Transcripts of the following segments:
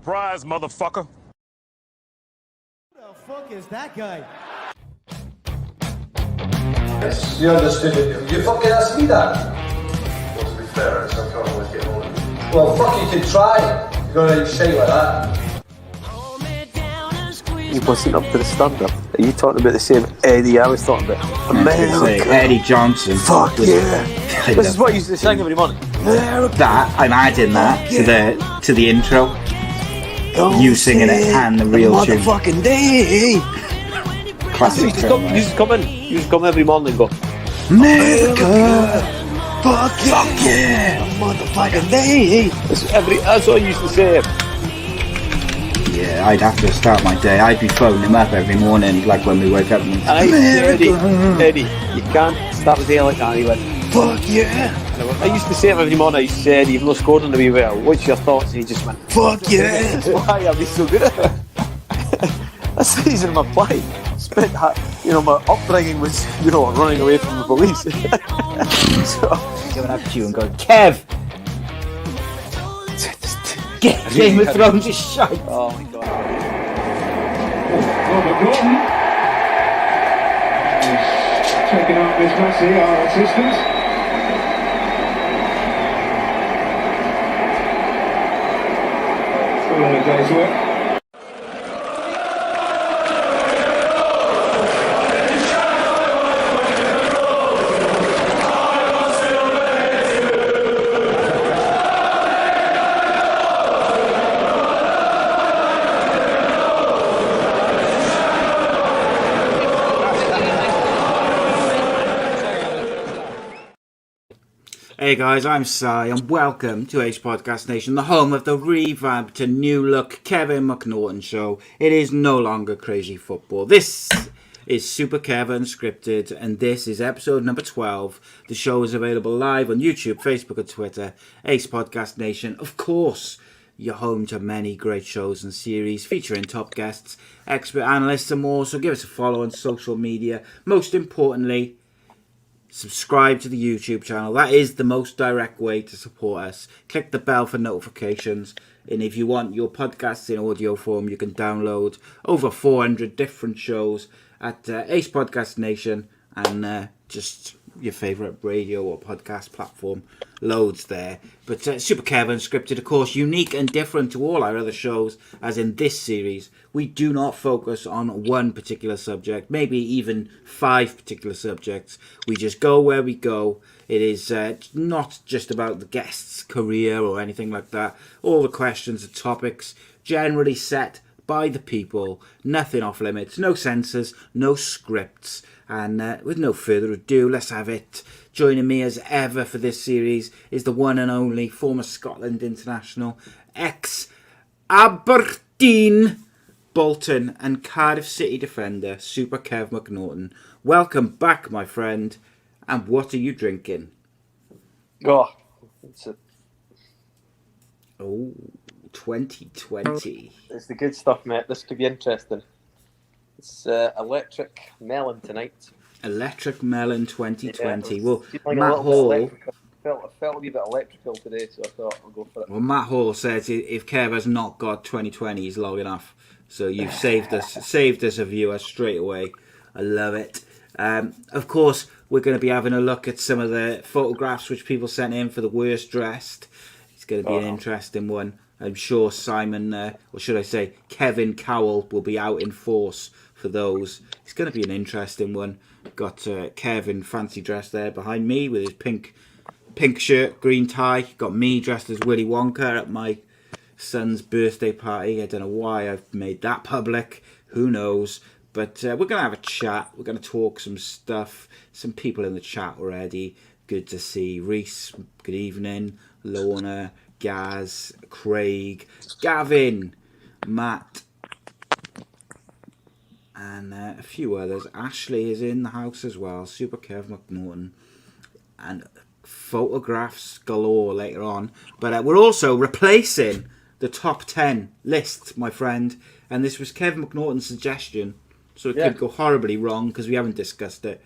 Surprise, motherfucker. Who the fuck is that guy? You understood it. You fucking asked me that. Well, to be fair, I can't always get hold of you. Well, fuck, you can try. You're gonna shit like that. You wasn't up to the stand-up. Are you talking about the same Eddie I was talking about? America. Eddie Johnson. Fuck yeah. This is what I used to sing every morning. That, I'm adding that to the intro. You singing it and the real tune. Motherfucking day. Classic. You used to come in. You used to come every morning and go, America. Fuck yeah. Motherfucking day. That's what I used to say. Yeah, I'd have to start my day. I'd be phoning him up every morning, like when we wake up. And Eddie, you can't start the day like that. He went, fuck yeah. I used to say it every morning. I used to say, Eddie, you've not scored on the wee well. What's your thoughts? And he just went, fuck yeah. That's why I'll be so good at it. That's the reason I'm applying. Spent, my upbringing was, running away from the police. So going up to you and going, Kev! Get Game of Thrones is shite. Oh my god. Robert Gordon is taking out Miss Massey, our assistant. All in a day's work. Hey guys, I'm Cy and welcome to A.C.E Podcast Nation, the home of the revamped and new look Kevin McNaughton Show. It is no longer crazy football. This is Super Kev Unscripted and this is episode number 12. The show is available live on YouTube, Facebook and Twitter. A.C.E Podcast Nation, of course, you're home to many great shows and series featuring top guests, expert analysts and more. So give us a follow on social media. Most importantly, subscribe to the YouTube channel. That is the most direct way to support us. Click the bell for notifications. And if you want your podcasts in audio form, you can download over 400 different shows at A.C.E Podcast Nation and just your favourite radio or podcast platform. Loads there. But Super Kev Unscripted, of course, unique and different to all our other shows, as in this series, we do not focus on one particular subject, maybe even 5 particular subjects. We just go where we go. It is not just about the guest's career or anything like that. All the questions and topics generally set by the people, nothing off limits, no censors, no scripts. And with no further ado, let's have it. Joining me as ever for this series is the one and only former Scotland international, ex-Aberdeen, Bolton and Cardiff City defender, Super Kev McNaughton. Welcome back, my friend. And what are you drinking? Oh, 2020. it's the good stuff, mate. This could be interesting. It's electric melon tonight. Electric Melon 2020. Yeah, well, Matt Hall... I felt a wee bit electrical today, so I thought I'll go for it. Well, Matt Hall says if Kev has not got 2020, he's logging off. So you've saved us a viewer straight away. I love it. Of course, we're going to be having a look at some of the photographs which people sent in for the worst dressed. It's going to be an interesting one. I'm sure Simon, or should I say Kevin Cowell, will be out in force for those. It's going to be an interesting one. Got Kevin fancy dressed there behind me with his pink shirt, green tie. Got me dressed as Willy Wonka at my son's birthday party. I don't know why I've made that public. Who knows? But we're going to have a chat. We're going to talk some stuff. Some people in the chat already. Good to see. Reese, good evening. Lorna, Gaz, Craig, Gavin, Matt, and a few others. Ashley is in the house as well. Super Kev McNaughton. And photographs galore later on. But we're also replacing the top 10 list, my friend. And this was Kevin McNaughton's suggestion. So it could go horribly wrong because we haven't discussed it.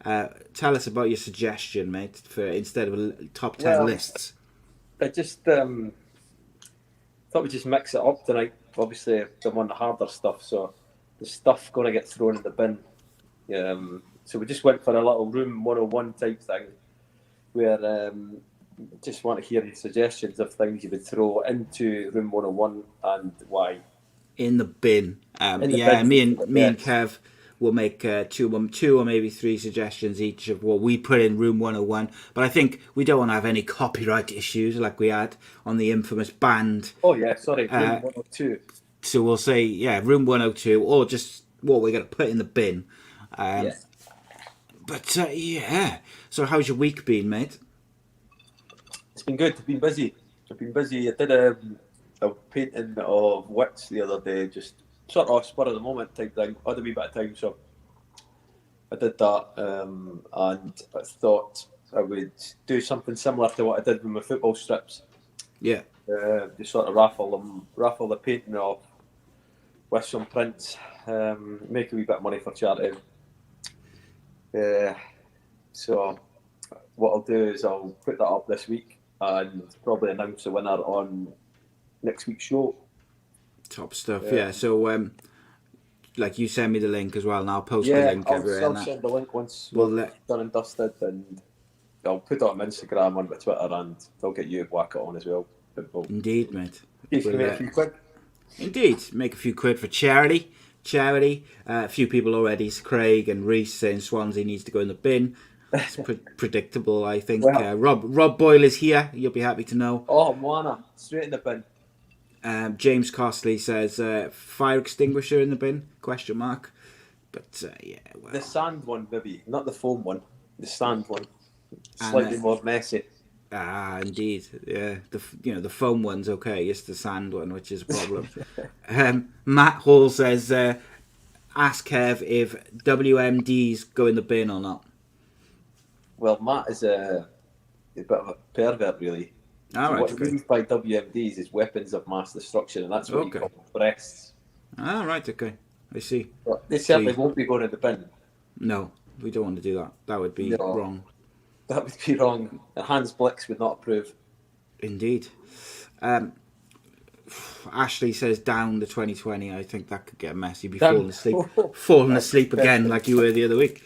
Tell us about your suggestion, mate, for instead of top 10 lists. I just thought we'd just mix it up tonight. Obviously, I'm on the harder stuff, so the stuff going to get thrown in the bin. So we just went for a little room 101 type thing, where just want to hear your suggestions of things you would throw into room 101 and why. In the bin. In the yeah, bin. me and Kev will make two or maybe three suggestions each of what we put in room 101. But I think we don't want to have any copyright issues like we had on the infamous band. Oh yeah, sorry, room 102. So we'll say, room 102, or just what we're going to put in the bin. But yeah, so how's your week been, mate? It's been good. I've been busy. I did a painting of wits the other day, just sort of spur of the moment type thing. I had a wee bit of time, so I did that, and I thought I would do something similar to what I did with my football strips. Yeah. Just sort of raffle the painting off with some prints, make a wee bit of money for charity. So what I'll do is I'll put that up this week and probably announce the winner on next week's show. Top stuff, yeah. So, like, you send me the link as well, and I'll post the link everywhere. I'll send the link once we're done and dusted, and I'll put it on Instagram, on my Twitter, and I'll get you to whack it on as well. Indeed, mate. You can make a few quid. Indeed, make a few quid for charity. A few people already, Craig and Reese, saying Swansea needs to go in the bin. It's predictable, I think. Well, Rob Boyle is here. You'll be happy to know. Oh, Moana, straight in the bin. James Costley says fire extinguisher in the bin? ? But well. The sand one, maybe, not the foam one. The sand one, slightly more messy. Ah, indeed. Yeah, the foam one's okay. It's the sand one which is a problem. Matt Hall says, ask Kev if WMDs go in the bin or not. Well, Matt is a bit of a pervert, really. All right, what he means by WMDs is weapons of mass destruction, and that's what you call breasts. Ah, right, okay. I see. But they certainly won't be going in the bin. No, we don't want to do that. That would be wrong. That would be wrong. And Hans Blix would not approve. Indeed. Ashley says down the 2020. I think that could get messy. You'd be falling asleep again like you were the other week.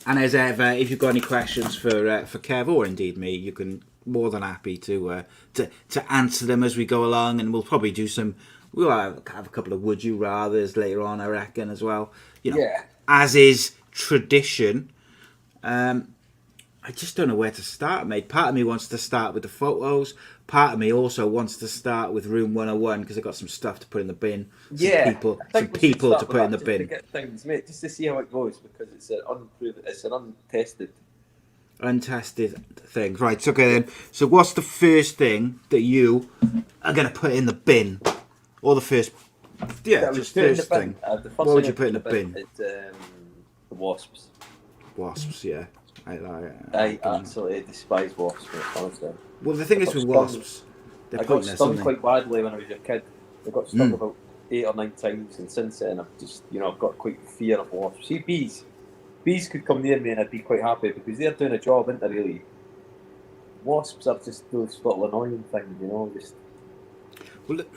And as ever, if you've got any questions for Kev or indeed me, you can more than happy to answer them as we go along, and we'll probably do some. We'll have a couple of would you rathers later on, I reckon, as well. As is tradition. I just don't know where to start, mate. Part of me wants to start with the photos. Part of me also wants to start with room 101 because I've got some stuff to put in the bin. Some people to put in the bin. To get things, mate, just to see how it goes, because it's an untested thing. Right, okay then. So what's the first thing that you are going to put in the bin? Or the first... Yeah, just first thing. What would you put in the bin? It's the Wasps. Wasps, yeah. I absolutely despise Wasps, honestly. Well, the thing is with Wasps, I got stung quite badly when I was a kid. I got stung about 8 or 9 times, and since then I've just, I've got quite fear of Wasps. See, bees could come near me and I'd be quite happy because they're doing a job, aren't they, really? Wasps are just those little annoying things, just... Well, look,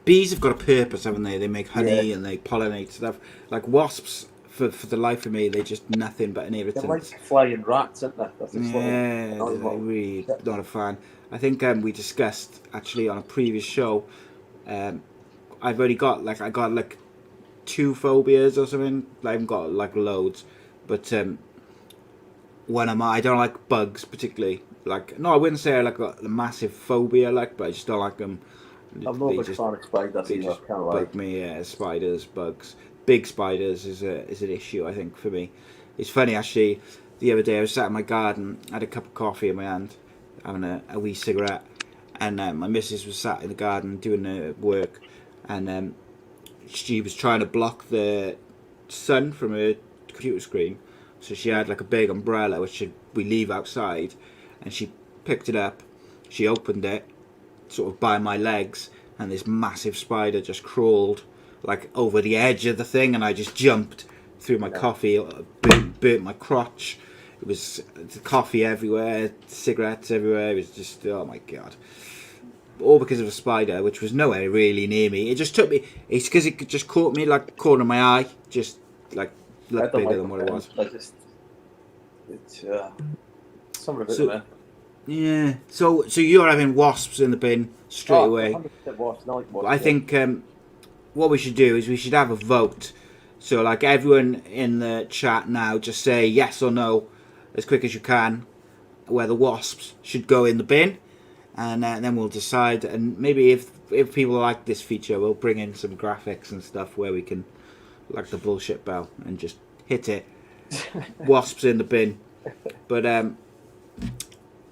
bees have got a purpose, haven't they? They make honey and they pollinate stuff. Like wasps, for the life of me, they're just nothing but an irritant. They're like flying rats, aren't they? Really not a fan. I think we discussed actually on a previous show. I've only got I got 2 phobias or something. I haven't got loads, but I don't like bugs particularly. I wouldn't say I got a massive phobia, but I just don't like them. I'm not a big fan of spiders either. Bug me, spiders, bugs. Big spiders is an issue, I think, for me. It's funny, actually, the other day I was sat in my garden, I had a cup of coffee in my hand, having a wee cigarette, and my missus was sat in the garden doing her work, and she was trying to block the sun from her computer screen, so she had a big umbrella which we leave outside, and she picked it up, she opened it, sort of by my legs, and this massive spider just crawled over the edge of the thing, and I just jumped through my coffee, burnt my crotch. It was coffee everywhere, cigarettes everywhere. It was just, oh my God. All because of a spider, which was nowhere really near me. It just took me, it's because it just caught me like corner of my eye, just like looked bigger than what it was. It's something about So- it, man. Yeah. So you're having wasps in the bin straight away. 100% wasps, I like wasps, I yeah. think what we should do is we should have a vote. So like everyone in the chat now, just say yes or no as quick as you can whether wasps should go in the bin, and then we'll decide. And maybe if people like this feature, we'll bring in some graphics and stuff where we can, like the bullshit bell, and just hit it. Wasps in the bin. But a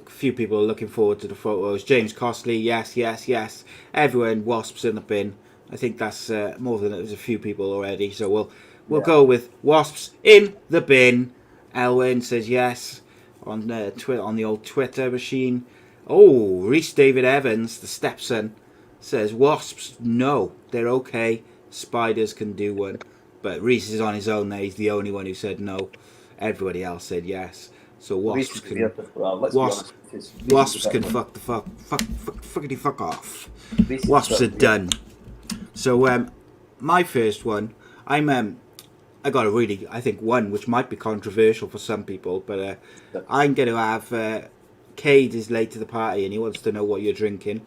few people are looking forward to the photos. James Costley, yes. Everyone, wasps in the bin. I think that's more than there's a few people already. So we'll go with wasps in the bin. Elwyn says yes on the old Twitter machine. Oh, Rhys David Evans, the stepson, says wasps no, they're okay. Spiders can do one. But Rhys is on his own there. He's the only one who said no. Everybody else said yes. So wasps can. Wasps can fuck off. Wasps are done. So my first one, I got a really, I think one which might be controversial for some people, but I'm going to have Cade is late to the party and he wants to know what you're drinking.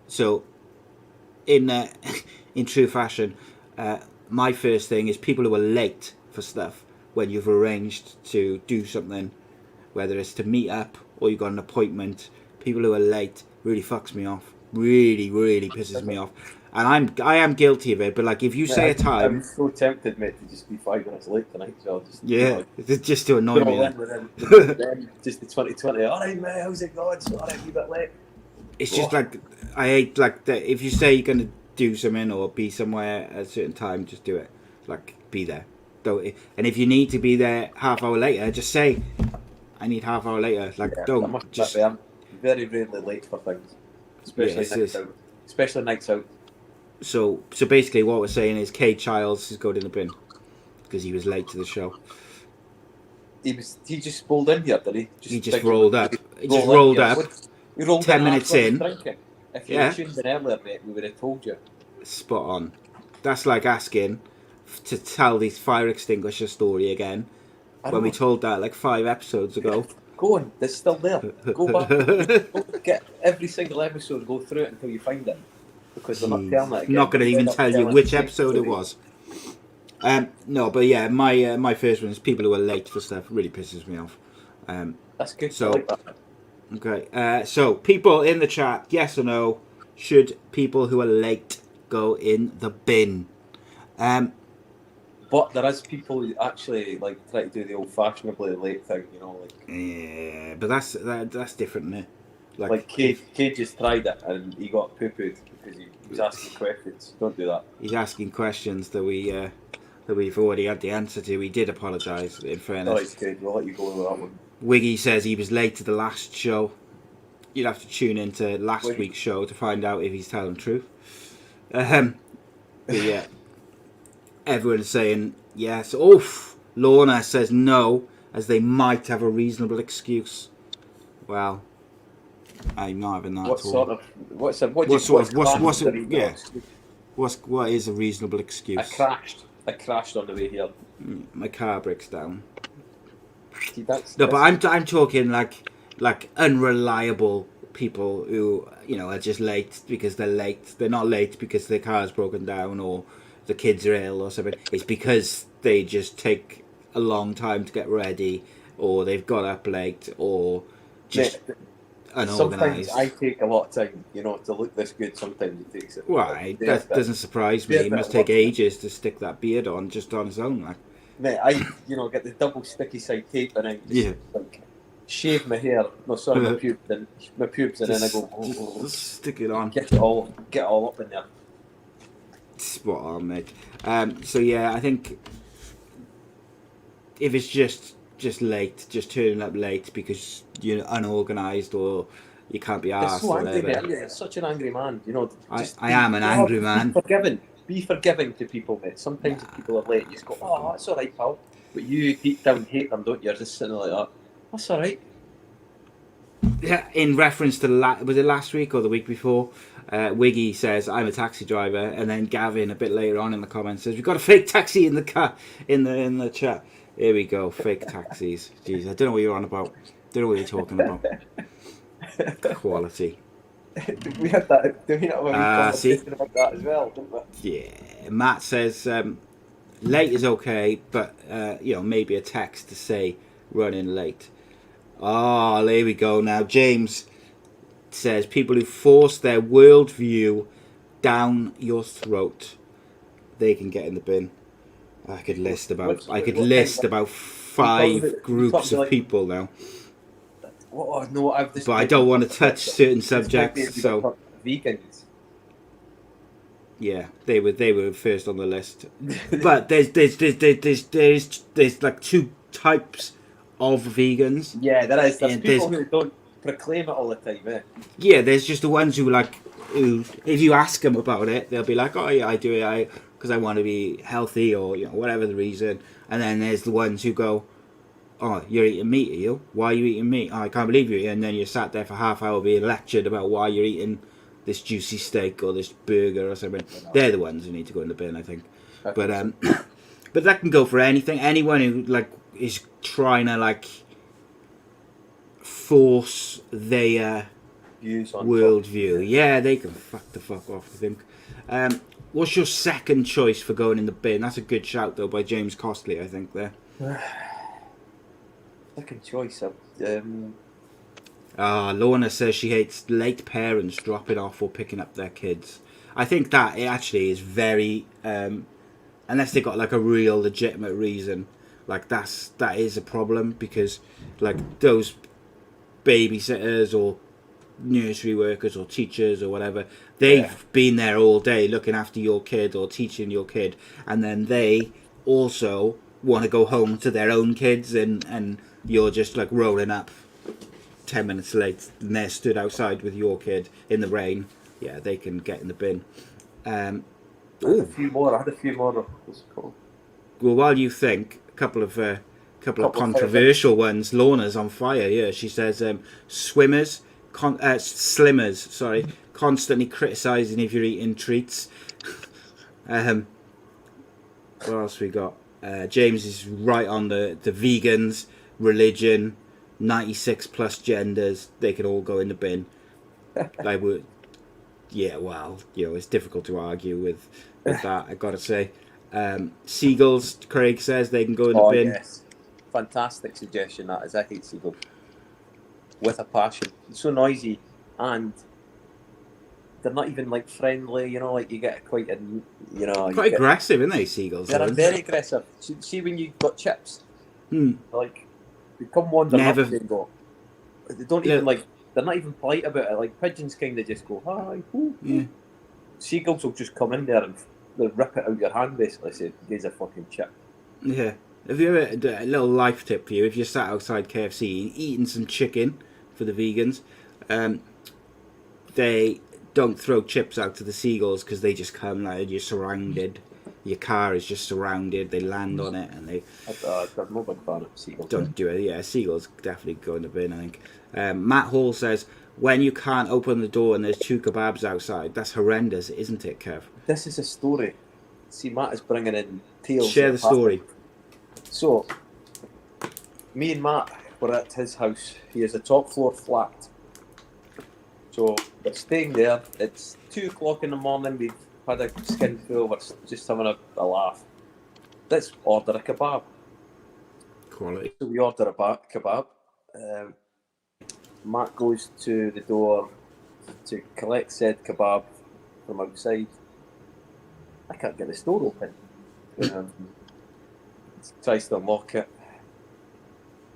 So in true fashion, my first thing is people who are late for stuff when you've arranged to do something, whether it's to meet up or you've got an appointment. People who are late really fucks me off. Really pisses me off. And I am guilty of it, but like if you say a time, I'm so tempted, mate, to just be 5 minutes late tonight. So I'll just just to annoy me. Then. Just the 2020. All right, mate, how's it going? So, all right, you a bit late. It's just like I hate like that. If you say you're gonna do something or be somewhere at a certain time, just do it. Like be there. Don't. And if you need to be there half hour later, just say I need half hour later. Like don't just. I'm very rarely late for things, especially nights out. Especially nights out. So basically, what we're saying is, Kate Childs is going in the bin because he was late to the show. He just rolled in here, did he? He just rolled up. He just rolled up. We rolled 10 minutes in. If you had tuned in earlier, mate, we would have told you. Spot on. That's like asking to tell the fire extinguisher story again when we told that like 5 episodes ago. Go on, it's still there. Go back. Go get every single episode, go through it until you find it. Because they're not telling it again. Not going to even tell you which episode it was. No, but yeah, my first one is people who are late for stuff. Really pisses me off. That's good. So, I like that. Okay, so people in the chat, yes or no, should people who are late go in the bin? But there is people who actually like try to do the old-fashionably late thing, you know, like. Yeah, but that's different, isn't it? Like Kate just tried it and he got poo-pooed because he was asking questions. Don't do that. He's asking questions that we've already had the answer to. We did apologise, in fairness. Alright, Kate, we'll let you go with that one. Wiggy says he was late to the last show. You'd have to tune into last week's show to find out if he's telling the truth. But yeah, everyone's saying yes. Oof. Lorna says no, as they might have a reasonable excuse. Well, I'm not having that at all. What is a reasonable excuse? I crashed on the way here. My car breaks down. See, but I'm talking like unreliable people who are just late because they're late. They're not late because their car's broken down or the kids are ill or something. It's because they just take a long time to get ready, or they've got up late, or just unorganised. Sometimes I take a lot of time, to look this good. Sometimes it takes it. Right, that doesn't surprise me. It must take ages to stick that beard on just on its own, like. Mate, I get the double sticky side tape and I just shave my hair. No, sorry, my pubes, and then I go stick it on. Get it all up in there. Spot on, mate. So yeah, I think if it's just late, just turning up late because you're unorganised or you can't be arsed. So angry, mate. You're such an angry man. I am an angry man. Be forgiving to people, mate. Sometimes if people are late, you just go, "Oh, that's all right, pal." But you deep down hate them, don't you? You're just sitting like that. That's all right. Yeah, in reference to was it last week or the week before? Wiggy says, "I'm a taxi driver," and then Gavin a bit later on in the comments says, "We've got a fake taxi in the car in the chat." Here we go, fake taxis. Jeez, I don't know what you're on about. Don't know what you're talking about. Quality. We had that. Did we not have a wee See? conversation about that as well, didn't we? Yeah, Matt says late is okay, but maybe a text to say running late. Oh, there we go. Now James says people who force their worldview down your throat, they can get in the bin. I could list about five groups of people now. Oh no, I've just. But I don't want to touch certain subjects, so vegans. Yeah, they were first on the list. But there's like two types of vegans. Yeah, there is. There's people who don't proclaim it all the time, eh? Yeah, there's just the ones who if you ask them about it, they'll be like, "Oh yeah, I do it because I want to be healthy," or whatever the reason. And then there's the ones who go, "Oh, you're eating meat, are you? Why are you eating meat? Oh, I can't believe you." And then you're sat there for half hour being lectured about why you're eating this juicy steak or this burger or something. They're the ones who need to go in the bin, I think. But but that can go for anything. Anyone who is trying to force their views on worldview. Yeah, they can fuck the fuck off, I think. What's your second choice for going in the bin? That's a good shout though by James Costley, I think there. Second choice. Lorna says she hates late parents dropping off or picking up their kids. I think that it actually is very, unless they got a real legitimate reason, that is a problem, because those babysitters or nursery workers or teachers or whatever, they've been there all day looking after your kid or teaching your kid, and then they also want to go home to their own kids, and you're just rolling up 10 minutes late and they're stood outside with your kid in the rain. Yeah, they can get in the bin. I had a few more. What's it called? Well, while you think, a couple of controversial ones. Lorna's on fire. Yeah, she says slimmers, constantly criticising if you're eating treats. What else we got? James is right on the vegans, religion, 96 plus genders. They can all go in the bin. Yeah, well, it's difficult to argue with that, I gotta say. Seagulls, Craig says they can go in the bin. Yes. Fantastic suggestion, that is. I hate seagulls with a passion. It's so noisy, and they're not even friendly. You get quite quite aggressive, aren't they, seagulls? They're very aggressive. See when you got chips, they come wander up and go. They don't even they're not even polite about it. Pigeons kind of just go hi. Ooh. Yeah. Seagulls will just come in there and they'll rip it out your hand, basically. Say, "Here's a fucking chip." Yeah. Have you ever, a little life tip for you, if you're sat outside KFC eating some chicken for the vegans, they don't throw chips out to the seagulls because they just come you're surrounded. Your car is just surrounded. They land on it and they. I'm not a big fan of seagulls. Don't do it. Yeah, seagulls definitely go in the bin, I think. Matt Hall says, when you can't open the door and there's 2 kebabs outside, that's horrendous, isn't it, Kev? This is a story. See, Matt is bringing in tales. Share the story. So, me and Matt were at his house. He has a top floor flat. So, we're staying there. It's 2 o'clock in the morning. We've had a skinful. We're just having a laugh. Let's order a kebab. Quality. So we order a kebab. Matt goes to the door to collect said kebab from outside. I can't get this door open. Tries to unlock it.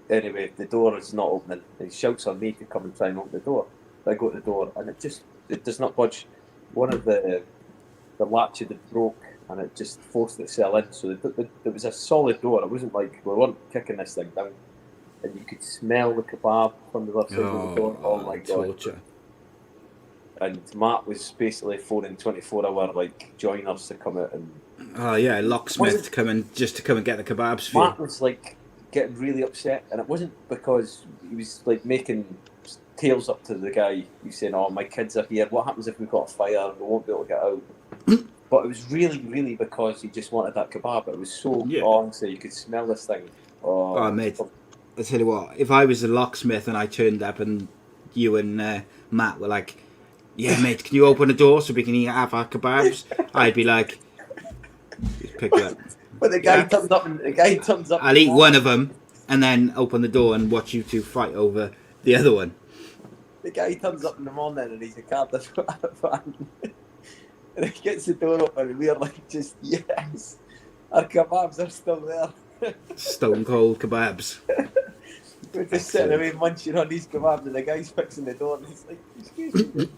Anyway, the door is not opening. He shouts on me to come and try and open the door. I go to the door and it does not budge. One of the latch had broke and it just forced itself in. So it was a solid door. It wasn't we weren't kicking this thing down. And you could smell the kebab from the other side of the door. Oh my god! Torture. And Matt was basically phoning 24-hour joiners to come out and. Oh yeah, locksmith to come and get the kebabs for Matt was getting really upset, and it wasn't because he was like making tails up to the guy. He was saying, "Oh, my kids are here. What happens if we've got a fire and we won't be able to get out?" But it was really, really because he just wanted that kebab. It was so honestly, you could smell this thing. Oh, mate, I tell you what, if I was a locksmith and I turned up and you and Matt were like, "Yeah, mate, can you open the door so we can have our kebabs?" I'd be like, "Just pick it up." But the guy turns up, and the guy turns up. I'll eat one of them and then open the door and watch you two fight over the other one. The guy turns up in the morning and he's a Cardiff fan. And he gets the door open and we're like, just, yes, our kebabs are still there. Stone cold kebabs. We're just sitting away munching on these kebabs and the guy's fixing the door and he's like, "Excuse me,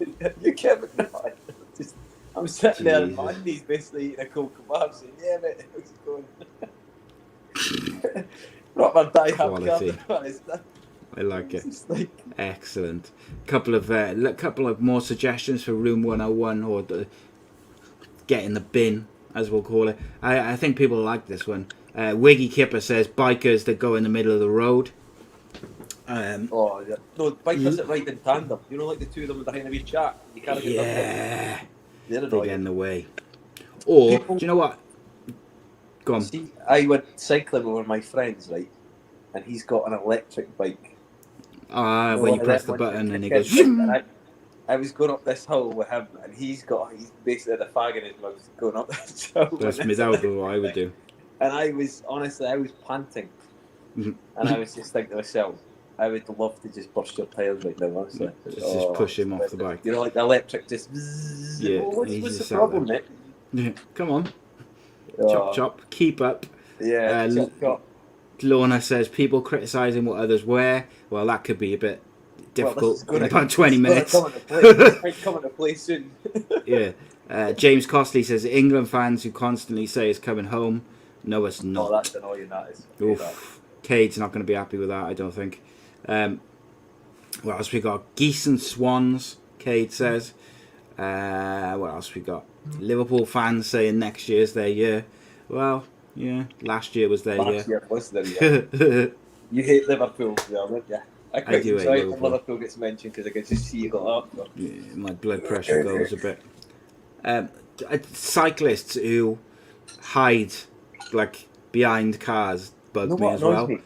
you Kevin McNaughton?" I'm sitting there in my undies basically eating a cold kebab saying, "Yeah, mate, how's it going?" Proper die-hard Cardiff fan. I like it. Like... Excellent. Couple of more suggestions for Room 101, or get in the bin, as we'll call it. I think people like this one. Wiggy Kipper says bikers that go in the middle of the road. No, bikers that ride in tandem. You know, like the two of them behind a wee chat. You can't get yeah, they get in the way. Or do you know what? Go on. See, I went cycling with one of my friends, right, and he's got an electric bike. When you press the button and he goes. I was going up this hill with him, and he's basically had a fag in his mouth going up this hill. That's exactly what I would do. And I was panting, and I was just thinking to myself, I would love to just burst your tyres right now, honestly. Just push him off the bike. You know, like the electric just. Yeah. What's the problem, Nick? Yeah, come on. Chop chop, keep up. Yeah, chop chop. Lorna says people criticising what others wear. Well, that could be a bit difficult in about 20 minutes. It's coming to play soon. Yeah. James Costley says England fans who constantly say it's coming home. No, it's not. Oh, that's annoying, that is. Oof. Cade's not going to be happy with that, I don't think. What else we got? Geese and swans, Cade says. What else we got? Liverpool fans saying next year's their year. Well, yeah, last year was their year. Last year was their year. You hate Liverpool, don't you? I do enjoy it when Liverpool gets mentioned because I can just see you go up. So. Yeah, my blood pressure goes a bit. Cyclists who hide like behind cars bug me as well. Me?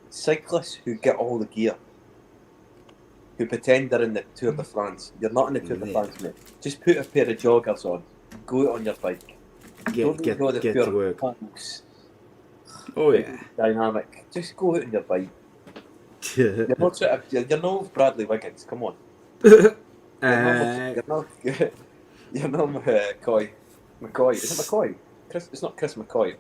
Cyclists who get all the gear, who pretend they're in the Tour de France. You're not in the Tour de France, mate. Just put a pair of joggers on, go on your bike. Get to work. Punks. Oh yeah. Dynamic. Just go out on your bike. You're no Bradley Wiggins. Come on. You're no McCoy. McCoy. Is it McCoy? It's not Chris McCoy.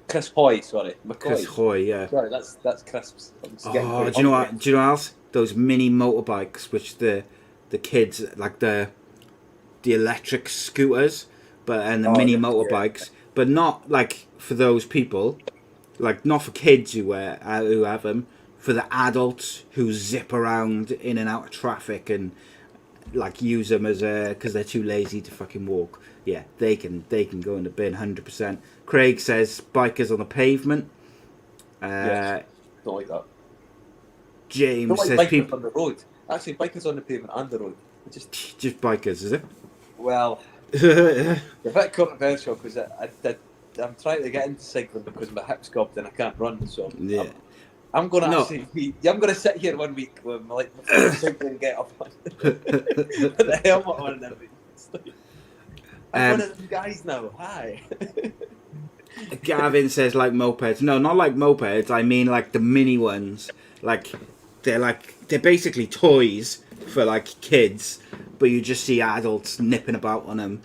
Chris Hoy. Sorry, McCoy. Chris Hoy. Yeah. Sorry, that's Crisps. Do you know what? Do you know what else? Those mini motorbikes, which the kids like the electric scooters, and the mini motorbikes, but not like for those people, like not for kids who have them. For the adults who zip around in and out of traffic and like use them as because they're too lazy to fucking walk. Yeah, they can go in the bin 100%. Craig says bikers on the pavement. Yes, don't like that. James don't like says bikers people on the road. Actually, bikers on the pavement and the road. Just bikers, is it? Well, a bit controversial because I'm trying to get into cycling because my hip's gobbed and I can't run. So yeah. I'm going to sit here one week with my cycling get up on, with the helmet on and everything. I'm one of them guys now. Hi. Gavin says like mopeds. No, not like mopeds. I mean like the mini ones. They're basically toys for like kids, but you just see adults nipping about on them.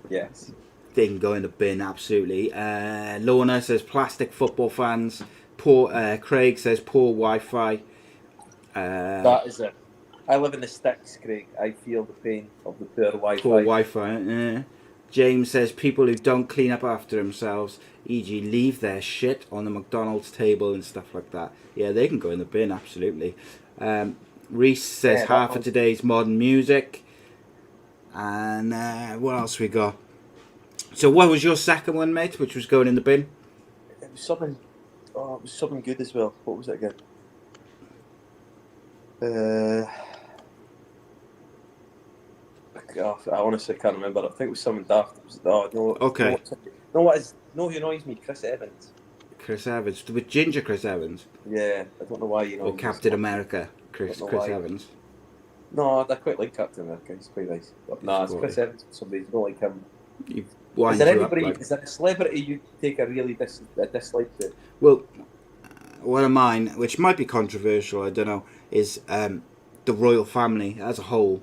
Yes. They can go in the bin, absolutely. Lorna says plastic football fans. Craig says poor Wi-Fi. That is it. I live in the sticks, Craig. I feel the pain of the poor Wi-Fi. Poor Wi-Fi. James says people who don't clean up after themselves, e.g. leave their shit on the McDonald's table and stuff like that. Yeah, they can go in the bin, absolutely. Reese says half of today's modern music. And what else we got? So what was your second one, mate, which was going in the bin? It was something Oh, it was something good as well. What was it again? I honestly can't remember. I think it was something daft. It was, no. Okay. No, who annoys me? Chris Evans. Chris Evans. With Ginger Chris Evans. Yeah, I don't know why you know. Or Captain America Chris Evans. No, I quite like Captain America. He's quite nice. But no, it's Chris Evans. Somebody don't like him. Is there anybody? Is there a celebrity you take a really dislike to? Well, one of mine, which might be controversial, I don't know, is the royal family as a whole.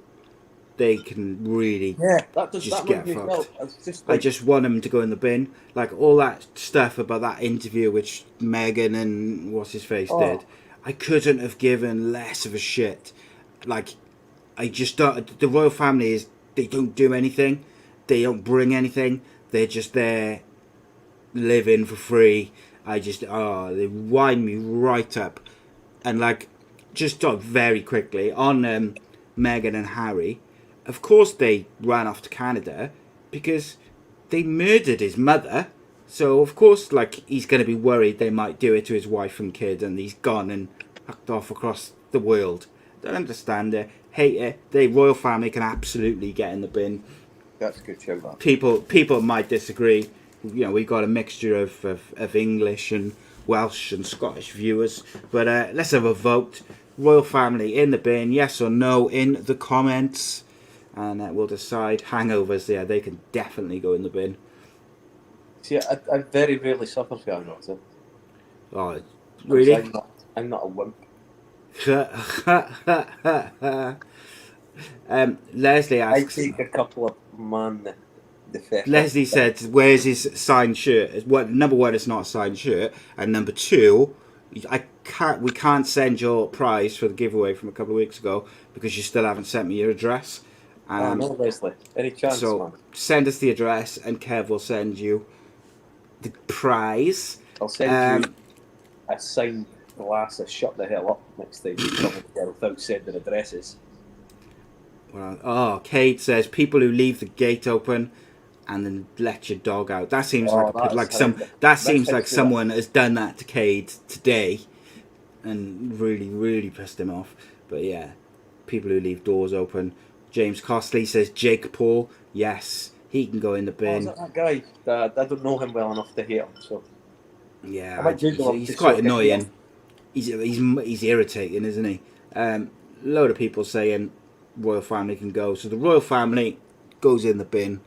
They can really just get fucked. Well. I just want them to go in the bin. Like all that stuff about that interview which Meghan and what's his face did. I couldn't have given less of a shit. Like, I just don't. The royal family they don't do anything. They don't bring anything. They're just there, living for free. They wind me right up. And like, just very quickly on Meghan and Harry. Of course they ran off to Canada because they murdered his mother. So of course, like, he's going to be worried they might do it to his wife and kid, and he's gone and hacked off across the world. Don't understand it. Hate it. The royal family can absolutely get in the bin. That's a good show, that. People might disagree. You know, we've got a mixture of English and Welsh and Scottish viewers. But let's have a vote. Royal family in the bin, yes or no, in the comments. And we'll decide. Hangovers, yeah, they can definitely go in the bin. See, I very rarely suffer from hangovers. Oh, really? I'm not a wimp. Leslie asks... I take a couple of Leslie said, where's his signed shirt? Number one, it's not a signed shirt. And number two, we can't send your prize for the giveaway from a couple of weeks ago because you still haven't sent me your address. No, Leslie. Any chance, man? Send us the address and Kev will send you the prize. I'll send you a signed glass of shut the hell up next time you come here without sending addresses. Well, Kate says people who leave the gate open and then let your dog out. That seems like someone has done that to Cade today and really, really pissed him off. But yeah, people who leave doors open. James Costley says Jake Paul. Yes, he can go in the bin. Is that guy? I don't know him well enough to hate him. So yeah, he's quite annoying. He's irritating, isn't he? Load of people saying royal family can go. So the royal family goes in the bin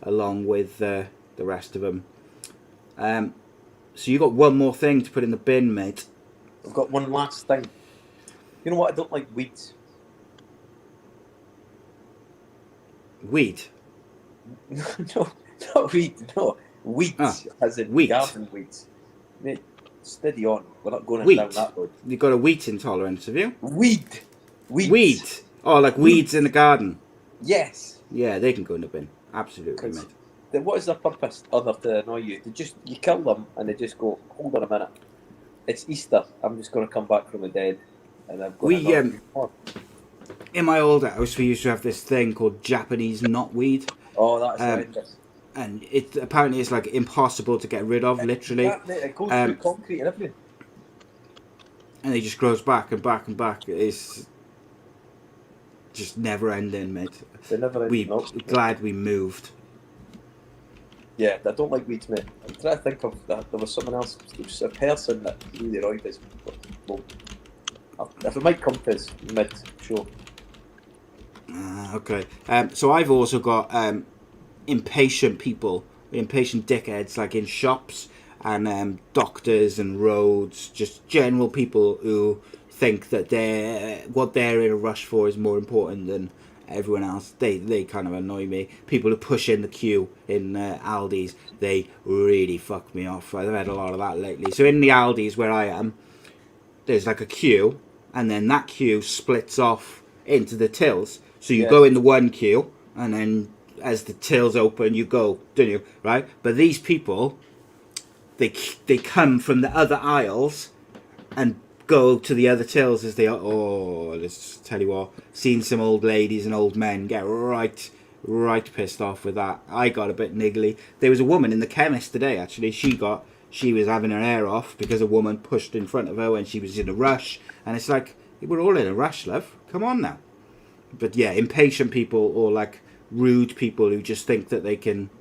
along with the rest of them. So you got one more thing to put in the bin, mate. I've got one last thing. You know what? I don't like weeds. Weed? No, not weed. No, weeds, as in garden weeds. Mate, steady on. We're not going down that road. You've got a wheat intolerance, have you? Weed. Weed. Oh, like weeds in the garden. Yes. Yeah, they can go in the bin. Absolutely, mate. What is their purpose other to annoy you? You kill them and they just go, hold on a minute. It's Easter. I'm just going to come back from the dead, and I'm going to. In my old house, we used to have this thing called Japanese knotweed. Oh, that's horrendous. And it apparently is like impossible to get rid of, literally. It goes through concrete and everything. And it just grows back and back and back. It's just never ending, mate. We're glad we moved. Yeah, I don't like weeds, mate. I'm trying to think of that. There was someone else. There was a person that really annoyed us. Well, if it might come to us mid-show. Okay. So I've also got impatient people, impatient dickheads, like in shops and doctors and roads, just general people who think that what they're in a rush for is more important than everyone else. They kind of annoy me. People who push in the queue in Aldi's, they really fuck me off. I've had a lot of that lately. So in the Aldi's where I am, there's like a queue, and then that queue splits off into the tills. So you go in the one queue, and then as the tills open, you go, don't you? Right? But these people, they come from the other aisles and go to the other tills as they are. Oh, let's tell you what, seen some old ladies and old men get right pissed off with that. I got a bit niggly. There was a woman in the chemist today, actually. She she was having her hair off because a woman pushed in front of her when she was in a rush. And it's like, we're all in a rush, love. Come on now. But yeah, impatient people or like rude people who just think that they can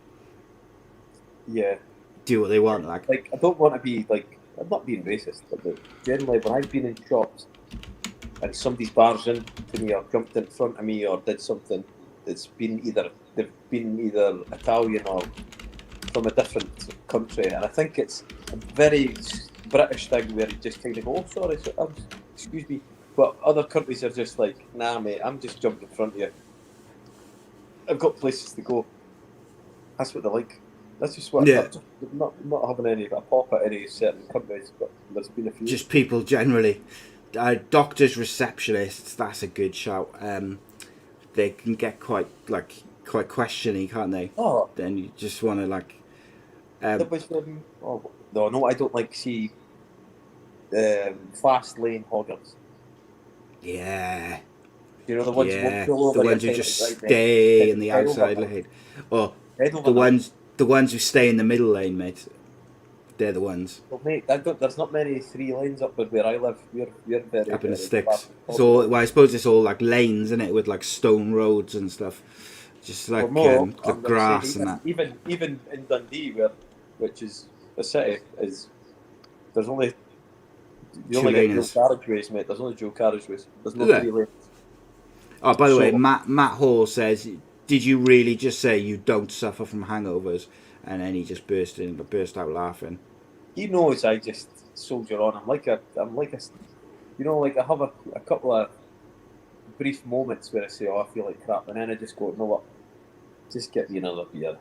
do what they want. Like I don't want to be like, I'm not being racist, but generally when I've been in shops and somebody's barged into me or jumped in front of me or did something that's been they've been either Italian or from a different country, and I think it's a very British thing where you just kind of go, oh sorry, excuse me, but other countries are just like, nah mate, I'm just jumping in front of you, I've got places to go. That's what they like. That's just what I'm not having any a pop at any certain companies, but there's been a few. Just people generally. Doctors, receptionists, that's a good shout. They can get quite questioning, can't they? Oh. Then you just want to like. There was, no, I don't like fast lane hoggers. Yeah. You know the ones the ones who just stay in the outside lane, or the ones who stay in the middle lane, mate. They're the ones. Well, mate, there's not many 3 lanes up where I live. We're very up in the very sticks. So I suppose it's all like lanes, isn't it, with like stone roads and stuff, just like the grass and that. Even in Dundee, which is a city, there's only you only get dual carriageways, mate. There's only dual carriageways. There's no 3 lanes. Oh, by the way, Matt Hall says, did you really just say you don't suffer from hangovers? And then he just burst out laughing. He knows I just soldier on. I'm like a, you know, like I have a couple of brief moments where I say, oh, I feel like crap, and then I just go, you know what, just get me another beer,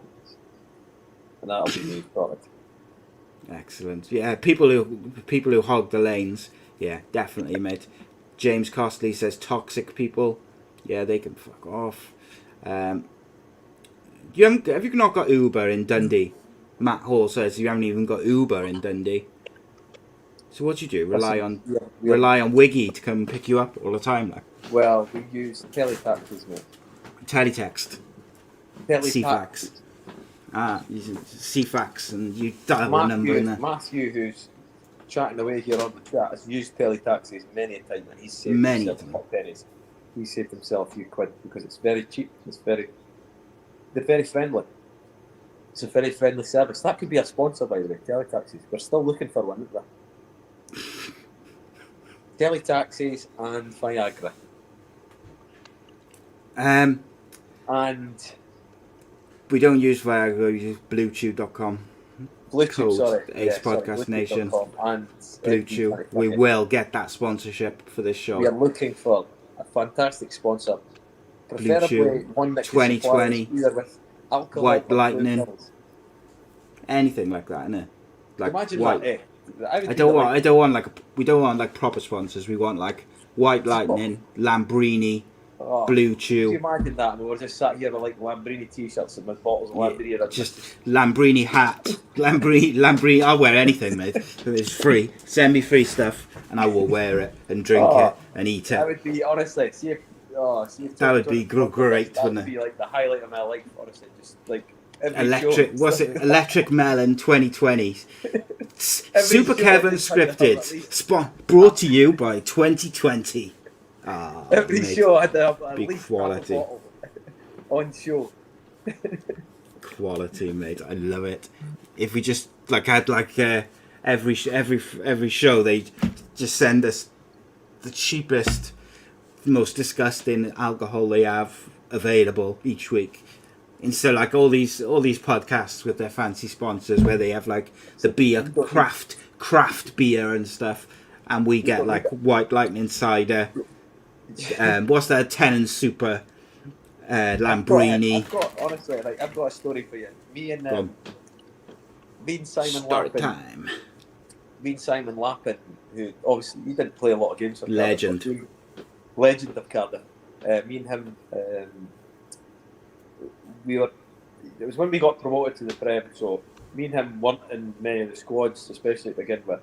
and that'll be me sorted. Excellent. Yeah, people who hog the lanes, yeah, definitely, mate. James Costley says toxic people, yeah, they can fuck off. Have you not got Uber in Dundee? Matt Hall says you haven't even got Uber in Dundee. So what do you do? Rely on Wiggy to come pick you up all the time, like? Well, we use teletaxis, mate. Teletext. CFAX. Using CFAX, and you dial a number in there. Matthew, who's chatting away here on the chat, has used teletaxis many a time, and he's saved himself pennies. He saved himself a few quid because it's very cheap. They're very friendly. It's a very friendly service. That could be a sponsor, by the way, teletaxis. We're still looking for one, isn't there? Teletaxis and Viagra. And we don't use Viagra, we use bluechew.com. Bluetooth, sorry. Ace Podcast Nation. And Bluechew. We will get that sponsorship for this show. We are looking for a fantastic sponsor. Preferably one that 2020, either with alcohol, White Lightning, anything like that, innit? Like imagine white. that, we don't want like proper sponsors. We want like White Lightning, Lambrini, Blue Chew. Can you imagine that? We were just sat here with like Lambrini t-shirts and with bottles of Lambrini. Just Lambrini hat, Lambrini. I'll wear anything, mate. It's free. Send me free stuff, and I will wear it and drink it and eat it. That would be honestly. That would be great, that wouldn't would it? be like the highlight of my life, honestly. Just like Electric. What's it? Electric Melon 2020. Super Kev Unscripted. Brought to you by 2020. Every show had to have at big least quality a bottle on show. Quality, mate. I love it. If we just had every show, they just send us the cheapest, most disgusting alcohol they have available each week. Instead, like all these podcasts with their fancy sponsors, where they have like the beer, craft beer and stuff, and we get like White Lightning cider. What's that? Tenon Super, Lambrini. I've got a story for you. Me and Simon Lappin. Me and Simon Lappin, who obviously he didn't play a lot of games for Legend. Cardiff, legend of Cardiff. Me and him, it was when we got promoted to the Prem, so me and him weren't in many of the squads, especially to begin with.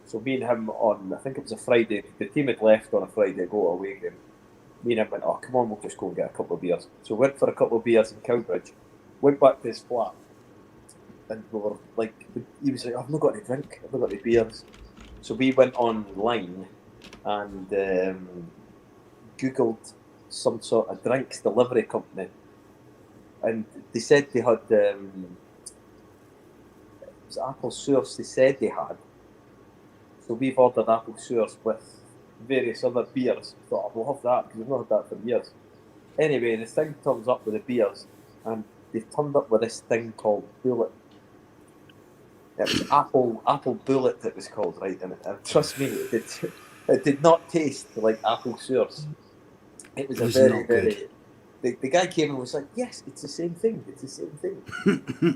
So me and him on, I think it was a Friday, the team had left on a Friday to go to a away game. Me and him went, oh come on, we'll just go and get a couple of beers. So went for a couple of beers in Cowbridge, went back to his flat, and we were like, he was like, I've not got any drink, I've not got any beers. So we went online and Googled some sort of drinks delivery company, and they said they had it was apple source. They said they had. So we've ordered apple source with various other beers. Thought we'll have that because we've not had that for years. Anyway, the thing turns up with the beers, and they've turned up with this thing called Bullet. It was apple Bullet. It was called, right? And trust me, it did not taste like apple source. It was very. The guy came and was like, "Yes, it's the same thing. It's the same thing."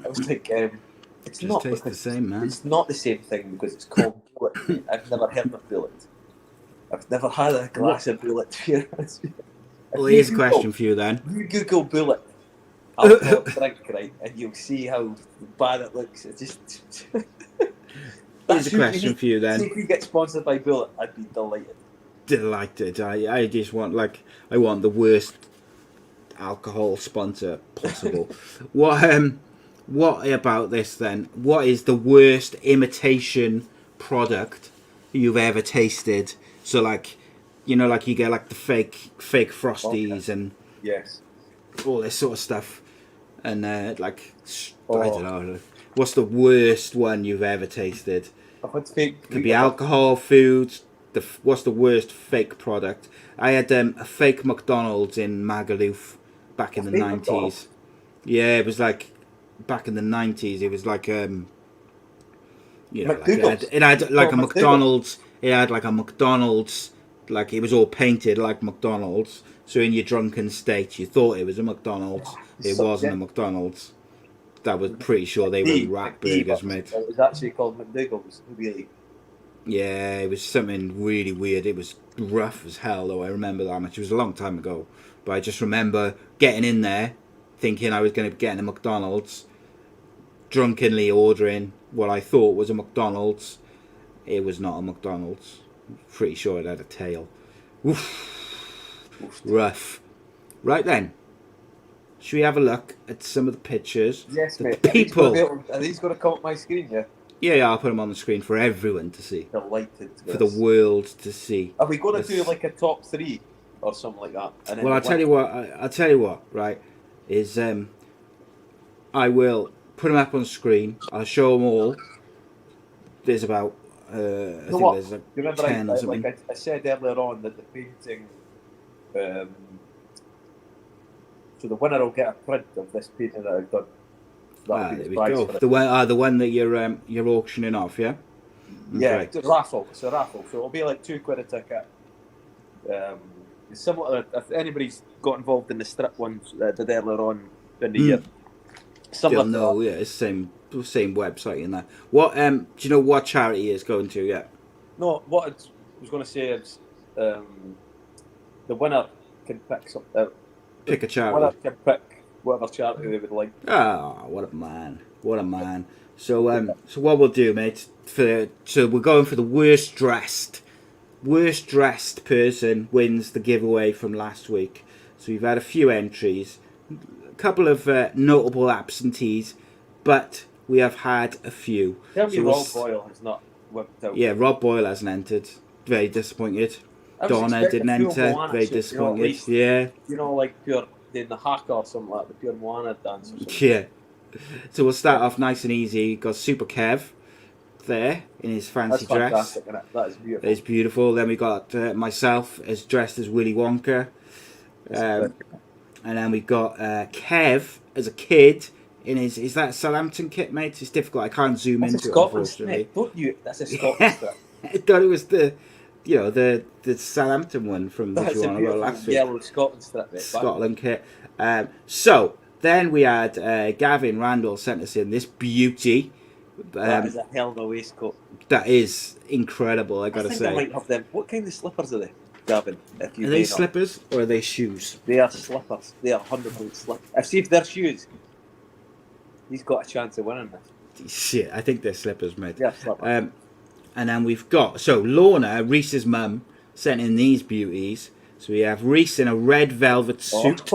I was like, "It's not the same, man. It's not the same thing because it's called Bullet. I've never heard of Bullet. I've never had a glass of Bullet." Well, here's a question for you then. You Google Bullet alcohol drink, right, and you'll see how bad it looks. It's just. Here's a question for you then. See if we get sponsored by Bullet, I'd be delighted. Delighted. I just want I want the worst alcohol sponsor possible. What about this then? What is the worst imitation product you've ever tasted? So like, you know, like you get like the fake Frosties and yes, all this sort of stuff, and I don't know. What's the worst one you've ever tasted? I've had fake. Could be alcohol, food. What's the worst fake product? I had a fake McDonald's in Magaluf back in the 90s. Yeah, it was like back in the 90s. It was like you know, like it had like a McDonald's. It had like a McDonald's. Like it was all painted like McDonald's. So in your drunken state, you thought it was a McDonald's. It wasn't a McDonald's. That was pretty sure they were rat burgers, mate. It was actually called McDougal's, really. Yeah, it was something really weird. It was rough as hell, though. I remember that much. It was a long time ago. But I just remember getting in there, thinking I was going to get in a McDonald's, drunkenly ordering what I thought was a McDonald's. It was not a McDonald's. Pretty sure it had a tail. Oof. Rough. Right then. Should we have a look at some of the pictures? Yes, mate. People. Are these going to come up my screen, yeah? Yeah, I'll put them on the screen for everyone to see. Delighted. For the world to see. Are we going to do like a top 3 or something like that? And well, I'll tell you what, right, is I will put them up on screen. I'll show them all. There's about, I think there's like 10 or something. Like I said earlier on that the painting, so the winner will get a print of this painting that I've done. There we go. The one that you're auctioning off, yeah? Yeah, okay. It's a raffle. So it'll be like £2 a ticket. It's similar. If anybody's got involved in the strip ones that did earlier on in the year, similar. No, yeah, it's the same website and that. What do you know what charity is going to yet? No, what I was going to say is the winner can pick something. Pick a charity. Winner can pick whatever charity they would like. Ah, what a man! What a man! So so what we'll do, mate? So we're going for the worst dressed person wins the giveaway from last week. So we've had a few entries, a couple of notable absentees, but we have had a few. Tell me Rob Boyle has not worked out. Yeah, Rob Boyle hasn't entered. Very disappointed. Donna didn't enter. Very disappointed. Yeah. You know, like pure in the hacker or something like the pure Moana dance or something. Yeah. So we'll start off nice and easy. Got Super Kev there in his fancy dress. Fantastic, isn't it? That is beautiful. It's beautiful. Then we got myself as dressed as Willy Wonka. And then we got Kev as a kid in his. Is that a Southampton kit, mate? It's difficult. I can't zoom into it, unfortunately. Don't you? That's a Scotland strip. I thought it was the Southampton one from the one about last week. Yellow Scotland strip, mate. Scotland kit. So then we had Gavin Randall sent us in this beauty. That is a hell of a waistcoat. That is incredible, I gotta say. I might have them. What kind of slippers are they, Gavin? Are they slippers or are they shoes? They are slippers. They are 100% slippers. See if they're shoes. He's got a chance of winning this. Shit, I think they're slippers, mate. Yeah, slippers. And then we've got Lorna, Reese's mum, sent in these beauties. So we have Reese in a red velvet suit.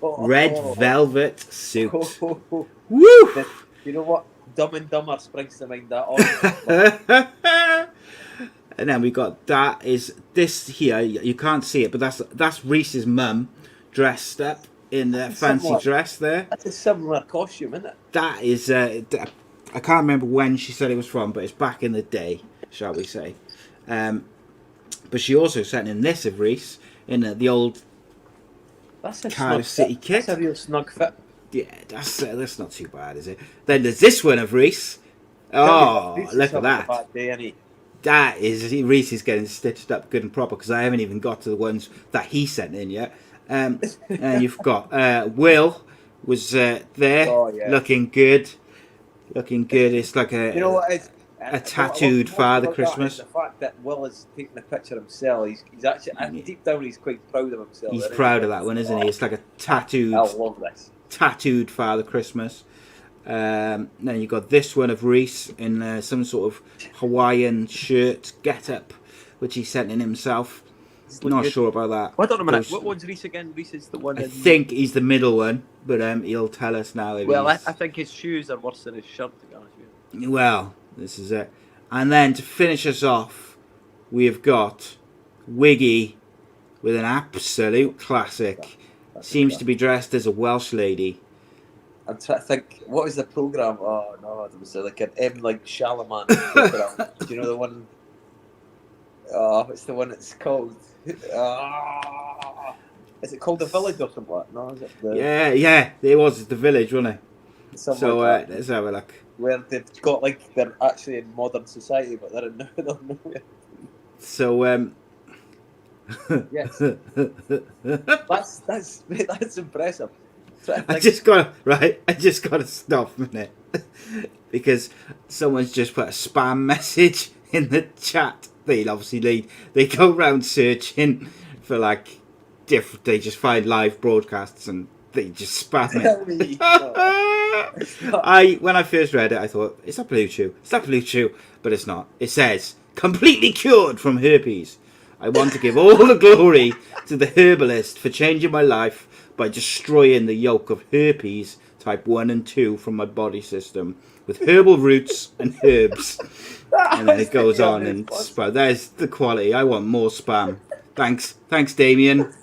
Red velvet suit. Woo! You know what? Dumb and Dumber springs to mind. That And then we got that is this here. You can't see it, but that's Reese's mum dressed up in the fancy similar. dress there. That's a similar costume, isn't it? That is. I can't remember when she said it was from, but it's back in the day, shall we say? But she also sent in this of Reese in the old That's a Cardiff snug City fit. kit. That's a real snug fit. Yeah, that's not too bad, is it? Then there's this one of Reese. Oh, Reese is look at having a that. bad day, ain't he? That is, Reese is getting stitched up good and proper because I haven't even got to the ones that he sent in yet. And you've got Will was there, Oh, yeah. looking good. Looking good. It's like You know what? a tattooed Father Christmas. The fact that Will is taking a picture of himself, he's actually deep down he's quite proud of himself. He's proud of that one, isn't he? It's like a tattooed, I love this. tattooed Father Christmas. Then you got this one of Reese in some sort of Hawaiian shirt get-up, which he sent in himself. Not good. sure about that. Hold on a minute. Those- What one's Reese again? Reese is the one. I think he's the middle one, but he'll tell us now. If Well, I he's... think his shoes are worse than his shirt, to be honest with you. Well, this is it. And then to finish us off, we've got Wiggy with an absolute classic. Seems to be dressed as a Welsh lady. I'm trying to think, what was the programme? Oh, no, it was like an M. Like Shalaman programme. Do you know the one? Oh, what's the one it's called? Is it called The Village or something like that? No, is it the... Yeah, it was the village, wasn't it? Something So like that, let's have a look. where they've got like they're actually in modern society, but they're in nowhere. So Yes, that's impressive. I just gotta stop a minute because someone's just put a spam message in the chat. They go around searching for like they just find live broadcasts and they just spam it. When I first read it, I thought it's not Blue Chew, but it's not. It says completely cured from herpes. I want to give all the glory to the herbalist for changing my life by destroying the yolk of herpes type 1 and 2 from my body system with herbal roots and herbs. And then it goes on and spam. There's the quality. I want more spam. Thanks, Damien.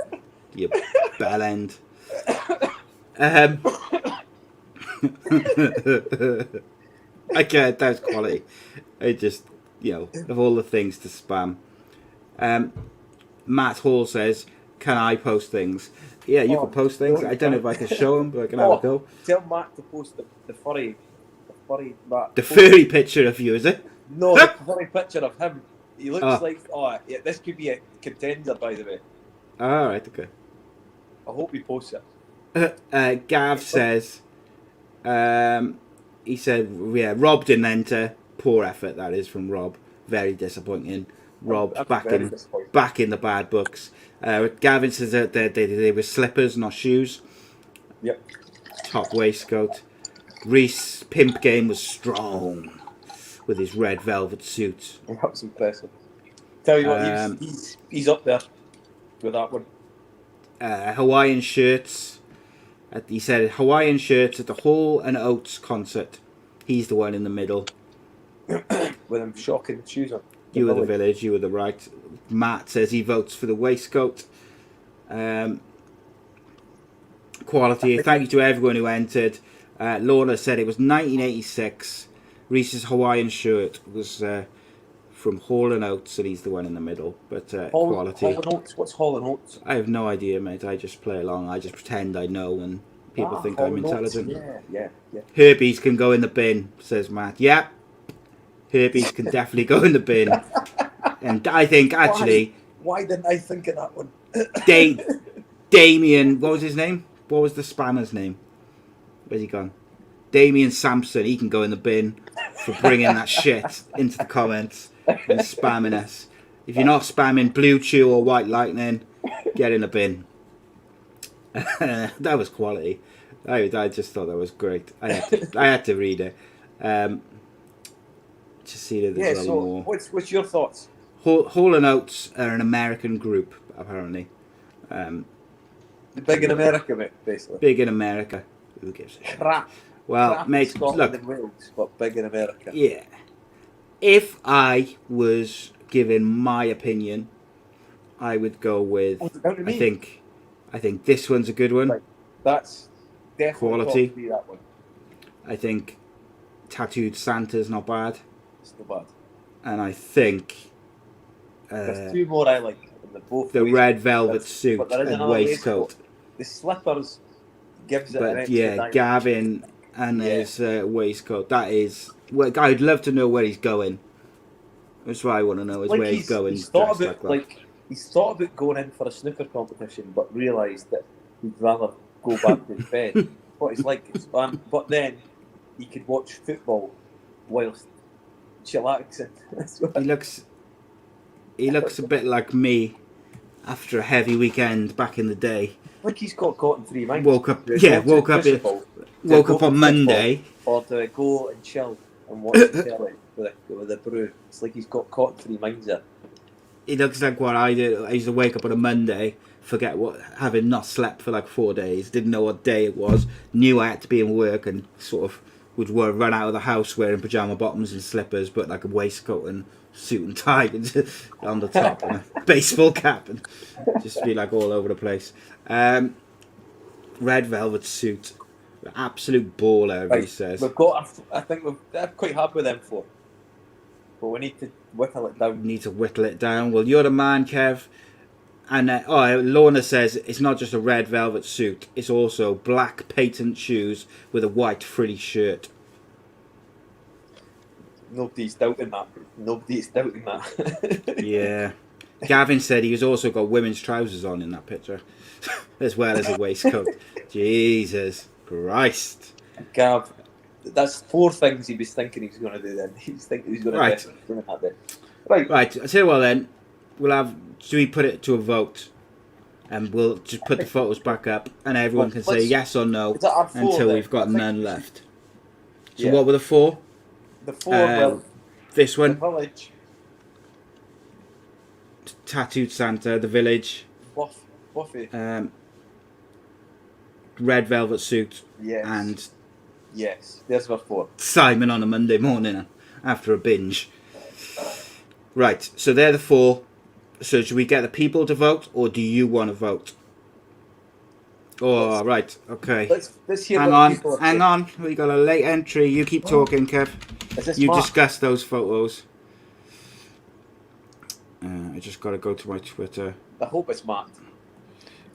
You bellend. I can't. That was quality. I just, of all the things to spam. Matt Hall says, "Can I post things?" Yeah, you can post things. I don't know if I can show them, but I can have a go. Tell Matt to post the furry Matt. The furry picture of you, is it? No, the furry picture of him. He looks like, this could be a contender, by the way. All right, okay. I hope he posts it. Gav says, he said, Rob didn't enter. Poor effort, that is, from Rob. Very disappointing. Rob back in the bad books. Gavin says that they were slippers, not shoes. Yep. Top waistcoat. Reese pimp game was strong with his red velvet suit. That was impressive. Tell you what, he's up there with that one. Hawaiian shirts. He said Hawaiian shirts at the Hall and Oates concert. He's the one in the middle. With them shocking shoes on. You were the village, you were the right. Matt says he votes for the waistcoat. Quality. Thank you to everyone who entered. Lorna said it was 1986. Reese's Hawaiian shirt was from Hall and Oates, and he's the one in the middle. But quality. Hall and Oates? What's Hall and Oates? I have no idea, mate. I just play along. I just pretend I know, and people think I'm intelligent. Yeah. Herpes can go in the bin, says Matt. Yep. Herpes can definitely go in the bin. And I think, actually... Why didn't I think of that one? Damien, what was his name? What was the spammer's name? Where's he gone? Damien Sampson, he can go in the bin for bringing that shit into the comments and spamming us. If you're not spamming Blue Chew or White Lightning, get in the bin. That was quality. I just thought that was great. I had to read it. To see that there's a lot more. What's your thoughts? Hall and Oates are an American group, apparently. Big in America, mate, basically. Big in America. Who gives a shit? Crap. Well, Crap in mate, Scotland look. and Wales, but big in America. Yeah. If I was giving my opinion, I would go with. Oh, is it down to me? I think this one's a good one. Right. That's definitely Quality. top 3, that one. I think Tattooed Santa's not bad, It's not bad. and I think There's 2 more I like. And they're both the waistcoat. red velvet But suit there is and another waistcoat. The slippers gives it an But extra yeah, dimension. Gavin and Yeah. his waistcoat. That is. Well, I'd love to know where he's going. That's what I want to know is Like where he's going. He's thought dressed about like that. he's thought about going in for a snooker competition, but realised that he'd rather go back to his bed. What he's like, but then he could watch football whilst chillaxing. He looks a bit like me after a heavy weekend back in the day. Like he's got caught in 3 minds. Woke up on Monday. Or to go and chill and watch the telly with a brew. It's like he's got caught in 3 minds there. He looks like what I did. I used to wake up on a Monday, having not slept for like 4 days, didn't know what day it was, knew I had to be in work, and sort of would run out of the house wearing pyjama bottoms and slippers, but like a waistcoat and suit and tie on the top and a baseball cap, and just be like all over the place. Red velvet suit, absolute baller, Right, he says. I think I'm quite happy with them 4. But we need to whittle it down. Need to whittle it down. Well, you're the man, Kev. And Lorna says it's not just a red velvet suit, it's also black patent shoes with a white frilly shirt. Nobody's doubting that. Yeah. Gavin said he's also got women's trousers on in that picture, as well as a waistcoat. Jesus Christ. Gav, that's 4 things he was thinking he was going to do then. He was thinking he was going to Right. do that bit. Right. Right, I'll tell you what then. Should we put it to a vote? And we'll just put the photos back up, and everyone can say yes or no Is that our 4 until then? we've got I think none left. So Yeah. what were the 4? The 4, This the one, village, Tattooed Santa, the village, Buffy, red velvet suit, yes, and yes, there's our 4. Simon on a Monday morning after a binge. Right, so they're the 4. So should we get the people to vote, or do you want to vote? Oh, right, okay. Let's hear Hang what on, people are hang saying. on. We got a late entry. You keep talking, Kev. Is this You Mark? discuss those photos. I just got to go to my Twitter. I hope it's Matt.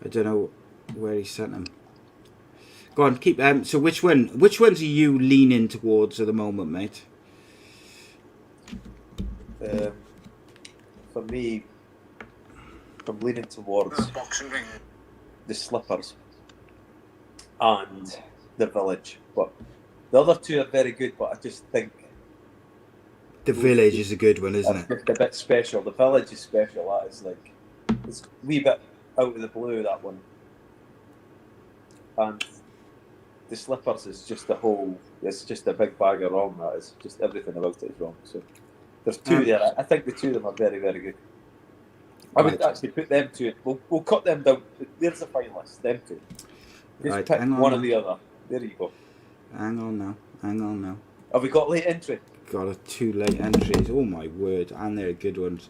I don't know where he sent them. Go on, keep. So which ones are you leaning towards at the moment, mate? For me, I'm leaning towards the slippers and the village, but the other 2 are very good. But I just think The village is a good one, isn't that's it? just a bit special. The village is special. That is like it's a wee bit out of the blue, that one. And the slippers is just it's just a big bag of wrong. That is just everything about it is wrong. So there's 2 there. I think the 2 of them are very, very good. I would actually put them 2 in. We'll cut them down. There's the finalists, them 2. Just Right, pick hang on one now. or the other. There you go. Hang on now. Have we got late entry? Got 2 late entries. Oh my word, and they're good ones.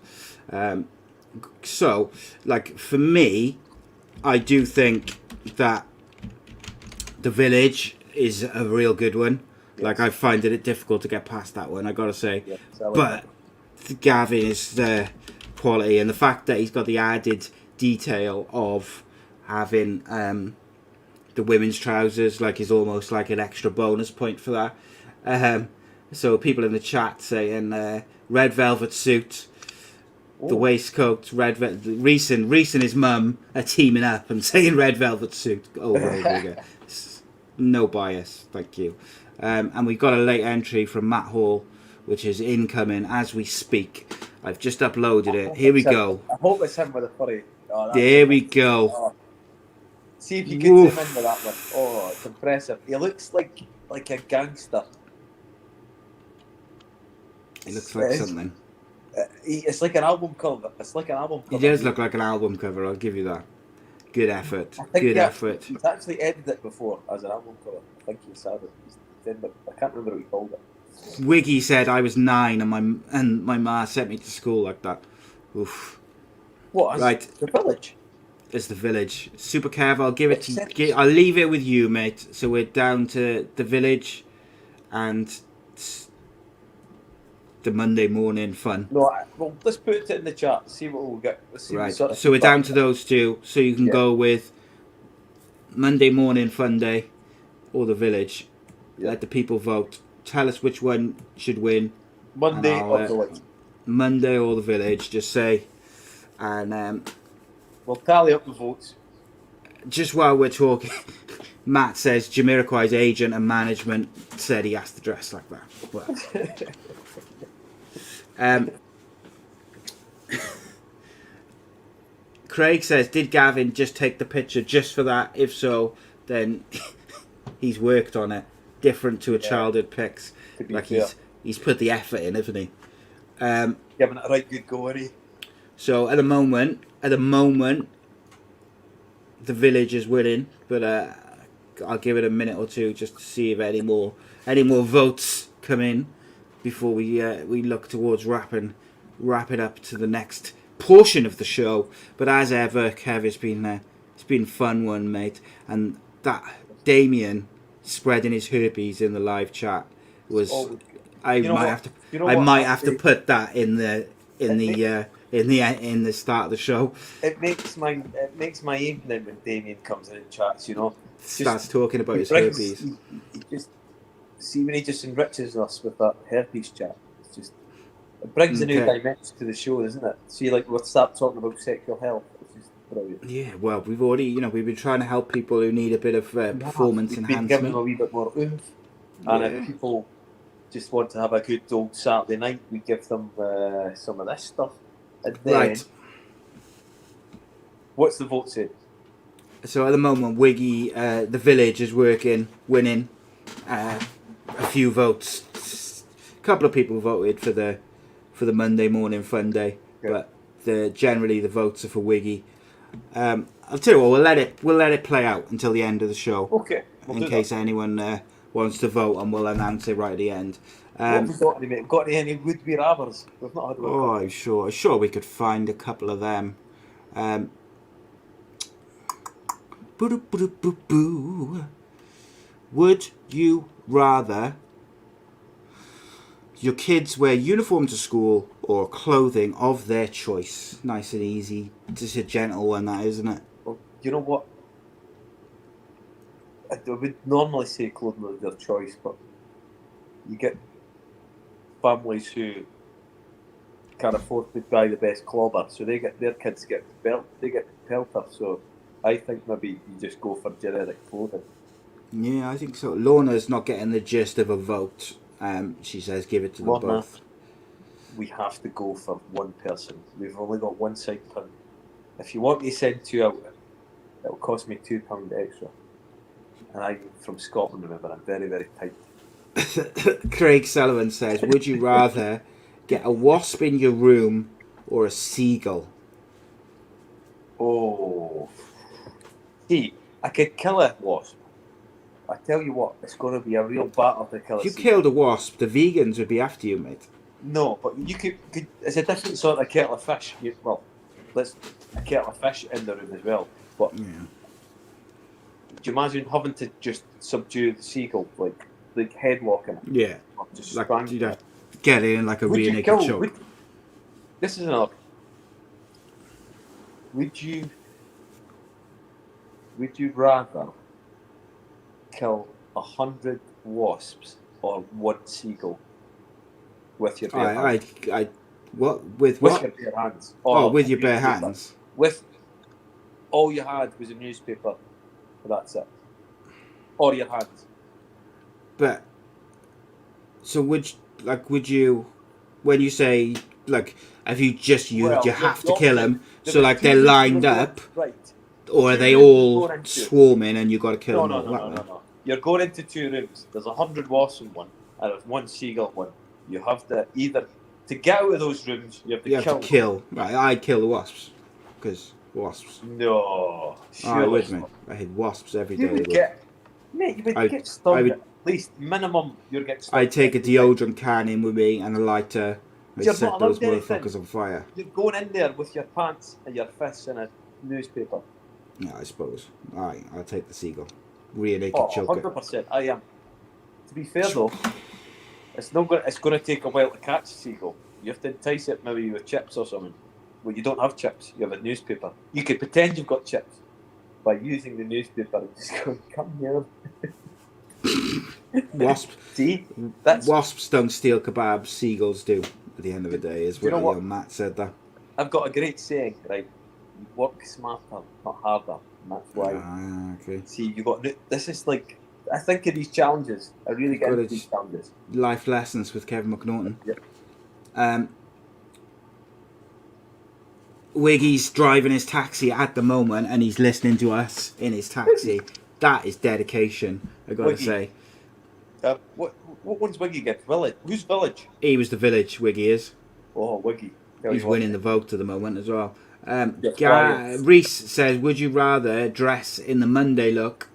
So, like for me, I do think that the village is a real good one. Yes. Like I find it difficult to get past that one, I gotta say. Yes, I like But Gavin is the quality, and the fact that he's got the added detail of having the women's trousers, like, is almost like an extra bonus point for that. So people in the chat saying red velvet suit, the waistcoat, Reese and his mum are teaming up and saying red velvet suit over and over again. No bias, thank you. And we've got a late entry from Matt Hall, which is incoming as we speak. I've just uploaded it. Here we go. I hope it's him with a furry. Oh, There we go. Oh. See if you can zoom in with that one. Oh, it's impressive. He looks like a gangster. It looks like something. It's like an album cover. He does look like an album cover, I'll give you that. Good effort. I think Good effort. He's actually edited it before as an album cover. I think he said it. then, but I can't remember what he called it. Wiggy said I was 9 and my ma sent me to school like that. Oof. What? Right. The village? It's the village. Super Kev, I'll give it to It's- you. I'll leave it with you, mate. So we're down to the village and the Monday morning fun. No, well, let's put it in the chat. See what we'll get. Let's see what Right. sort of So we're feedback down to those two. So you can Yeah. go with Monday morning fun day or the village. Yeah. Let the people vote. Tell us which one should win. Monday And I'll, or village. Monday or the village. Just say. And We'll tally up the votes. just while we're talking, Matt says Jamiroquai's agent and management said he has to dress like that. Well, Craig says, did Gavin just take the picture just for that? If so, then he's worked on it. Different to a childhood pics. To be Like fair. he's put the effort in, hasn't he? Giving it a right good go, eh? So at the moment, the village is winning, but I'll give it a minute or two just to see if any more votes come in before we look towards wrapping up to the next portion of the show. But as ever, Kev, it's been a fun one, mate, and that Damien spreading his herpes in the live chat was. I might have to put that in the start of the show. It makes my evening when Damien comes in and chats. Starts talking about his brings- herpes. He just see when he just enriches us with that herpes chat. It's just it brings a new Okay. dimension to the show, doesn't it? See, like we'll start talking about sexual health. It's just brilliant. Yeah, well, we've been trying to help people who need a bit of performance We've been giving them a enhancement. wee bit more oomph, and Yeah. if people just want to have a good old Saturday night, we give them some of this stuff. And then, Right. what's the vote say? So at the moment, Wiggy, the village is winning. A few votes. A couple of people voted for the Monday morning fun day, Good. but generally the votes are for Wiggy. I'll tell you what, we'll let it play out until the end of the show, Okay, we'll in do case that. anyone wants to vote, and we'll announce it right at the end. What have we got any, mate? Got any would-be rabbers? We've not had one. Oh, I'm sure we could find a couple of them. Boo-doo-boo-doo-boo-boo. Would you rather your kids wear uniform to school or clothing of their choice? Nice and easy. Just a gentle one, that, isn't it? Well, you know what? I would normally say clothing of their choice, but you get families who can't afford to buy the best clobber, so their kids get pelter. So I think maybe you just go for generic clothing. Yeah, I think so. Lorna's not getting the gist of a vote. She says give it to them Lorna. both. We have to go for one person. We've only got one side pin. If you want me to send two out, it'll cost me £2 extra. And I'm from Scotland, remember, I'm very, very tight. Craig Sullivan says, would you rather get a wasp in your room or a seagull? Oh. See, I could kill a wasp. I tell you what, it's going to be a real battle to kill a If you seagull. killed a wasp, the vegans would be after you, mate. No, but you could it's a different sort of kettle of fish. A kettle of fish in the room as well. But Yeah. do you imagine having to just subdue the seagull, like headlocking it? Yeah. Or just Like, strangling you'd have it? to get in like a Would rear you naked kill? choke. This is another. Would you rather kill 100 wasps or one seagull with your bare hands? What? With With what? your bare hands. Oh, with a your bare newspaper. hands. With all you had was a newspaper. That's it. Or your hands. But, so would you, when you say, like, have you just used, Well, you have there's to kill them, there's so like two they're rooms lined you're going- up, Right. or are two they rooms all you're going into. swarming and you got to kill them all that way? No. You're going into two rooms. There's 100 wasps in one, and there's one seagull in one. You have to either, to get out of those rooms, you have to You have kill. to kill. Right, I'd kill the wasps, because wasps. No. I would, mate. I hate wasps every day. You would get, mate, you would I- get stung I would- at least minimum you're getting. I take a deodorant can in with me and a lighter. I You're set not those allowed anything. motherfuckers on fire. You're going in there with your pants and your fists in a newspaper. Yeah, I suppose. Alright, I'll take the seagull. Really naked Oh, choke it. 100%. I am. To be fair though, it's not going. It's going to take a while to catch a seagull. You have to entice it maybe with chips or something. Well, you don't have chips. You have a newspaper. You could pretend you've got chips by using the newspaper and just go, come here. Wasps. See, that's. Wasps don't steal kebabs, seagulls do. At the end of the day, is You what know what? Matt said that. I've got a great saying, right? Work smarter, not harder. And that's why. Ah, okay. See, you got. This is like. I think of these challenges. I really get into these challenges. Life lessons with Kevin McNaughton. Yep. Wiggy's driving his taxi at the moment and he's listening to us in his taxi. That is dedication, I gotta Wiggy. say. What one's Wiggy get? Village? Who's Village? He was the village, Wiggy is. Oh, Wiggy. He's winning the vote at the moment as well. Yes, Reese says, would you rather dress in the Monday look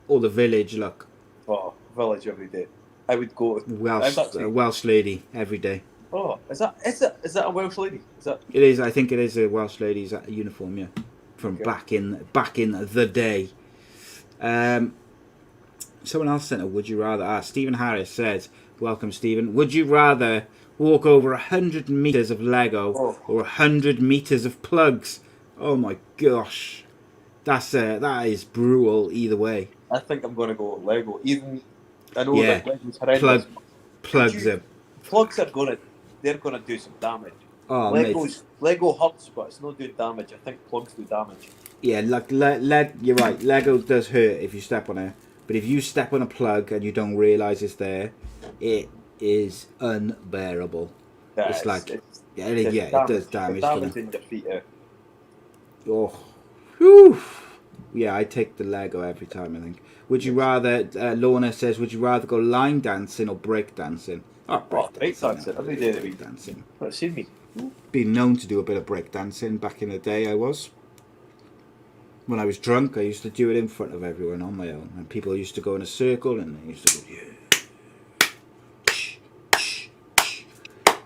or the village look? Oh, Village every day. I would go. Welsh lady every day. Oh, is that a Welsh lady? Is that? It is. I think it is a Welsh lady's uniform. Yeah, from back in the day. Someone else sent a would you rather. Stephen Harris says, welcome Stephen. Would you rather walk over 100 meters of Lego or 100 meters of plugs? Oh my gosh, that is brutal either way. I think I'm going to go Lego. Even I know that Lego's horrendous. Plugs are They're going to do some damage. Oh, Lego hurts, but it's not doing damage. I think plugs do damage. Yeah, you're right. Lego does hurt if you step on it. But if you step on a plug and you don't realise it's there, it is unbearable. Yeah, it's like, it does damage to them. In your feet out. Oh, whew. Yeah, I take the Lego every time, I think. Would you rather, Lorna says, would you rather go line dancing or break dancing? Oh, break dancing. Every day of the week. Dancing. Well, see me. Been known to do a bit of break dancing back in the day, I was. When I was drunk, I used to do it in front of everyone on my own. And people used to go in a circle and they used to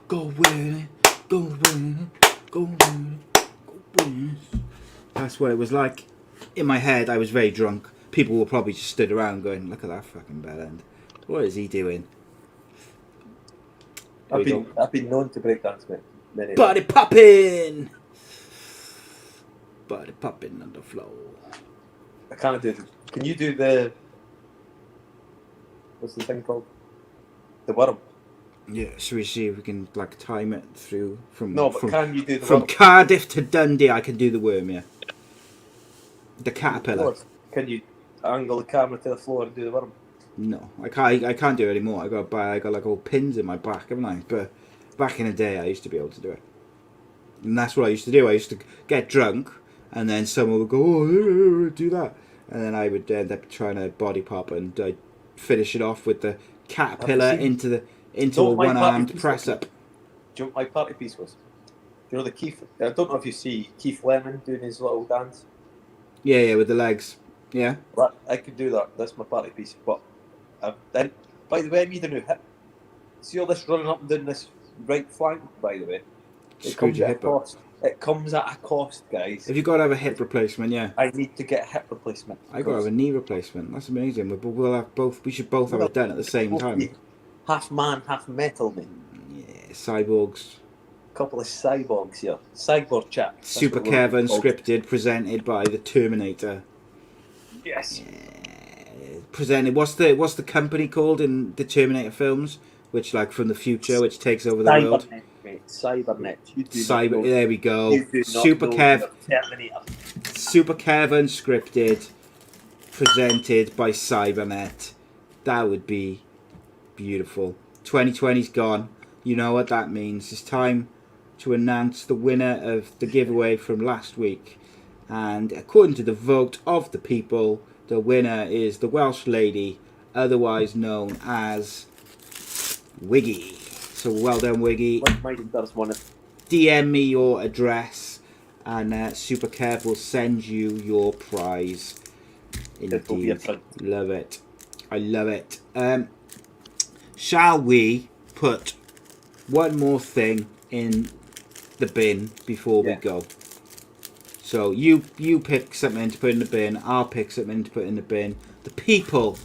go, go with it, go with it, go with it, go with it. That's what it was like. In my head, I was very drunk. People were probably just stood around going, look at that fucking bellend. What is he doing? I've been known to break dance, mate. Body popping! Body popping on the floor. I can't do it. Can you do the... What's the thing called? The worm. Yeah, should we see if we can like time it through from... No, but can you do the from worm? Cardiff to Dundee, I can do the worm, yeah. The caterpillar. Can you angle the camera to the floor and do the worm? No, I can't do it anymore. I got like all pins in my back, haven't I? But back in the day, I used to be able to do it. And that's what I used to do. I used to get drunk, and then someone would go, oh, do that. And then I would end up trying to body pop, and I'd finish it off with the caterpillar into a one-armed press-up. Do you know what my party piece was? Do you know the Keith... I don't know if you see Keith Lemon doing his little dance. Yeah, with the legs. Yeah. But I could do that. That's my party piece. But then, by the way, I need a new hip. See all this running up and down this right flank, by the way? It comes at a cost. It comes at a cost, guys. If you've got to have a hip replacement, yeah. I need to get a hip replacement. I got to have a knee replacement. That's amazing. We'll have both. We should both have it done at the same time. Half man, half metal, mate. Yeah, cyborgs. Couple of cyborgs here. Cyborg chaps. Super Kev Unscripted, presented by the Terminator. Yes. Yeah. Presented. What's the company called in the Terminator films? Which, like, from the future, which takes over the world? Mate. Cybernet. There we go. Super Kev. Super Kev Unscripted, presented by Cybernet. That would be beautiful. 2020's gone. You know what that means. It's time to announce the winner of the giveaway from last week. And according to the vote of the people, the winner is the Welsh lady, otherwise known as Wiggy. So well done, Wiggy. DM me your address, and Super Kev will send you your prize. Indeed. Love it. I love it. Shall we put one more thing in the bin before we go? So you pick something to put in the bin. I'll pick something to put in the bin. The people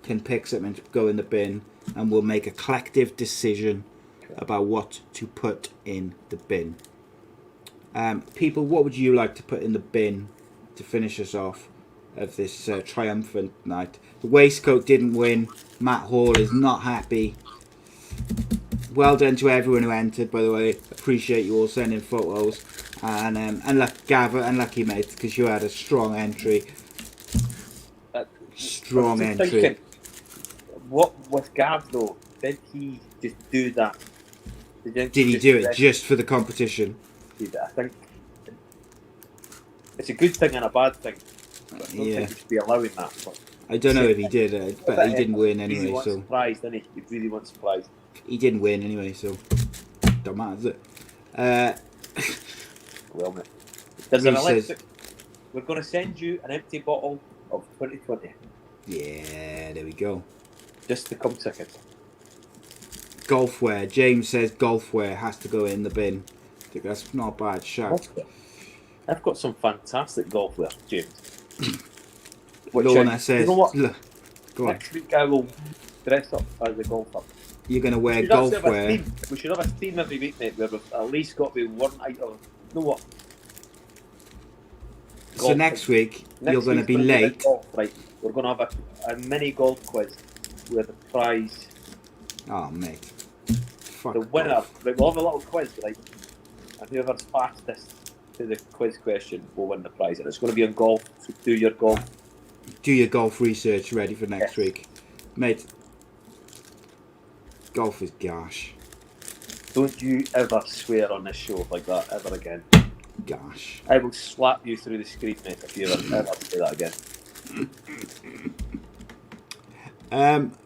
can pick something to go in the bin, and we'll make a collective decision about what to put in the bin. People, what would you like to put in the bin to finish us off of this triumphant night? The waistcoat didn't win. Matt Hall is not happy. Well done to everyone who entered, by the way. Appreciate you all sending photos. And Gavin, unlucky mate, because you had a strong entry. Strong entry. Thinking, what with Gav though? Did he just do that? Did he do it just for the competition? I think it's a good thing and a bad thing. I don't think he should be allowing that. But I don't know if he did, but he didn't win anyway. Really So surprised, didn't he? He really was surprised. He didn't win anyway, so don't matter, does it? Well, mate. There's an electric. We're going to send you an empty bottle of 2020. Yeah, there we go. Just to come second. Golfwear. James says golfwear has to go in the bin. I think that's not a bad shout. I've got some fantastic golfwear, James. Lorna says, you know what? Look, go on. Next week I will dress up as a golfer. You're going to wear golfwear. We should have a theme every week, mate, where we've at least got to be one item. You know what? So next week, you're going to be late. Golf, right? We're going to have a mini golf quiz where the prize. Oh, mate. Fuck the winner. golf. Right, we'll have a little quiz, right? And whoever's fastest to the quiz question will win the prize. And it's going to be on golf, so do your golf. Do your golf research ready for next week. Mate, golf is gosh. Don't you ever swear on this show like that ever again. Gosh. I will slap you through the screen, mate, if you ever say that again.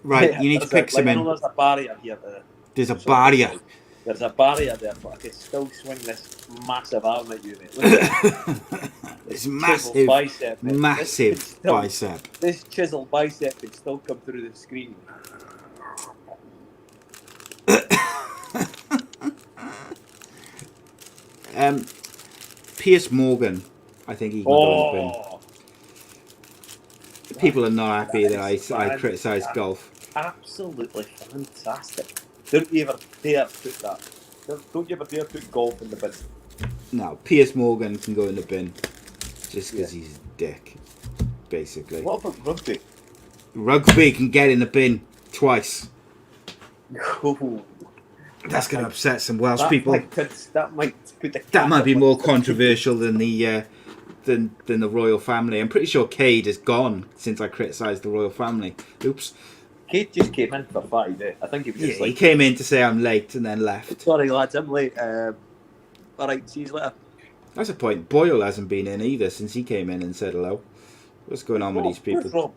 Right, you need to pick some in. There's a barrier here. There's a barrier. There's a barrier there, but I can still swing this massive arm at you, mate. It's massive bicep, mate. Massive bicep. This chiseled bicep can still come through the screen. Piers Morgan, I think he can go in the bin. People are not happy that I criticise golf. Absolutely fantastic. Don't you ever dare put that. Don't you ever dare put golf in the bin. No, Piers Morgan can go in the bin just because he's a dick, basically. What about rugby? Rugby can get in the bin twice. Ooh. That's going to upset some Welsh people. That might be more controversial than the royal family. I'm pretty sure Cade is gone since I criticised the royal family. Oops. Cade just came in for 5 days. I think he was just he came in to say I'm late and then left. Sorry lads, I'm late. Alright, see you later. That's a point. Boyle hasn't been in either since he came in and said hello. What's going on with these people?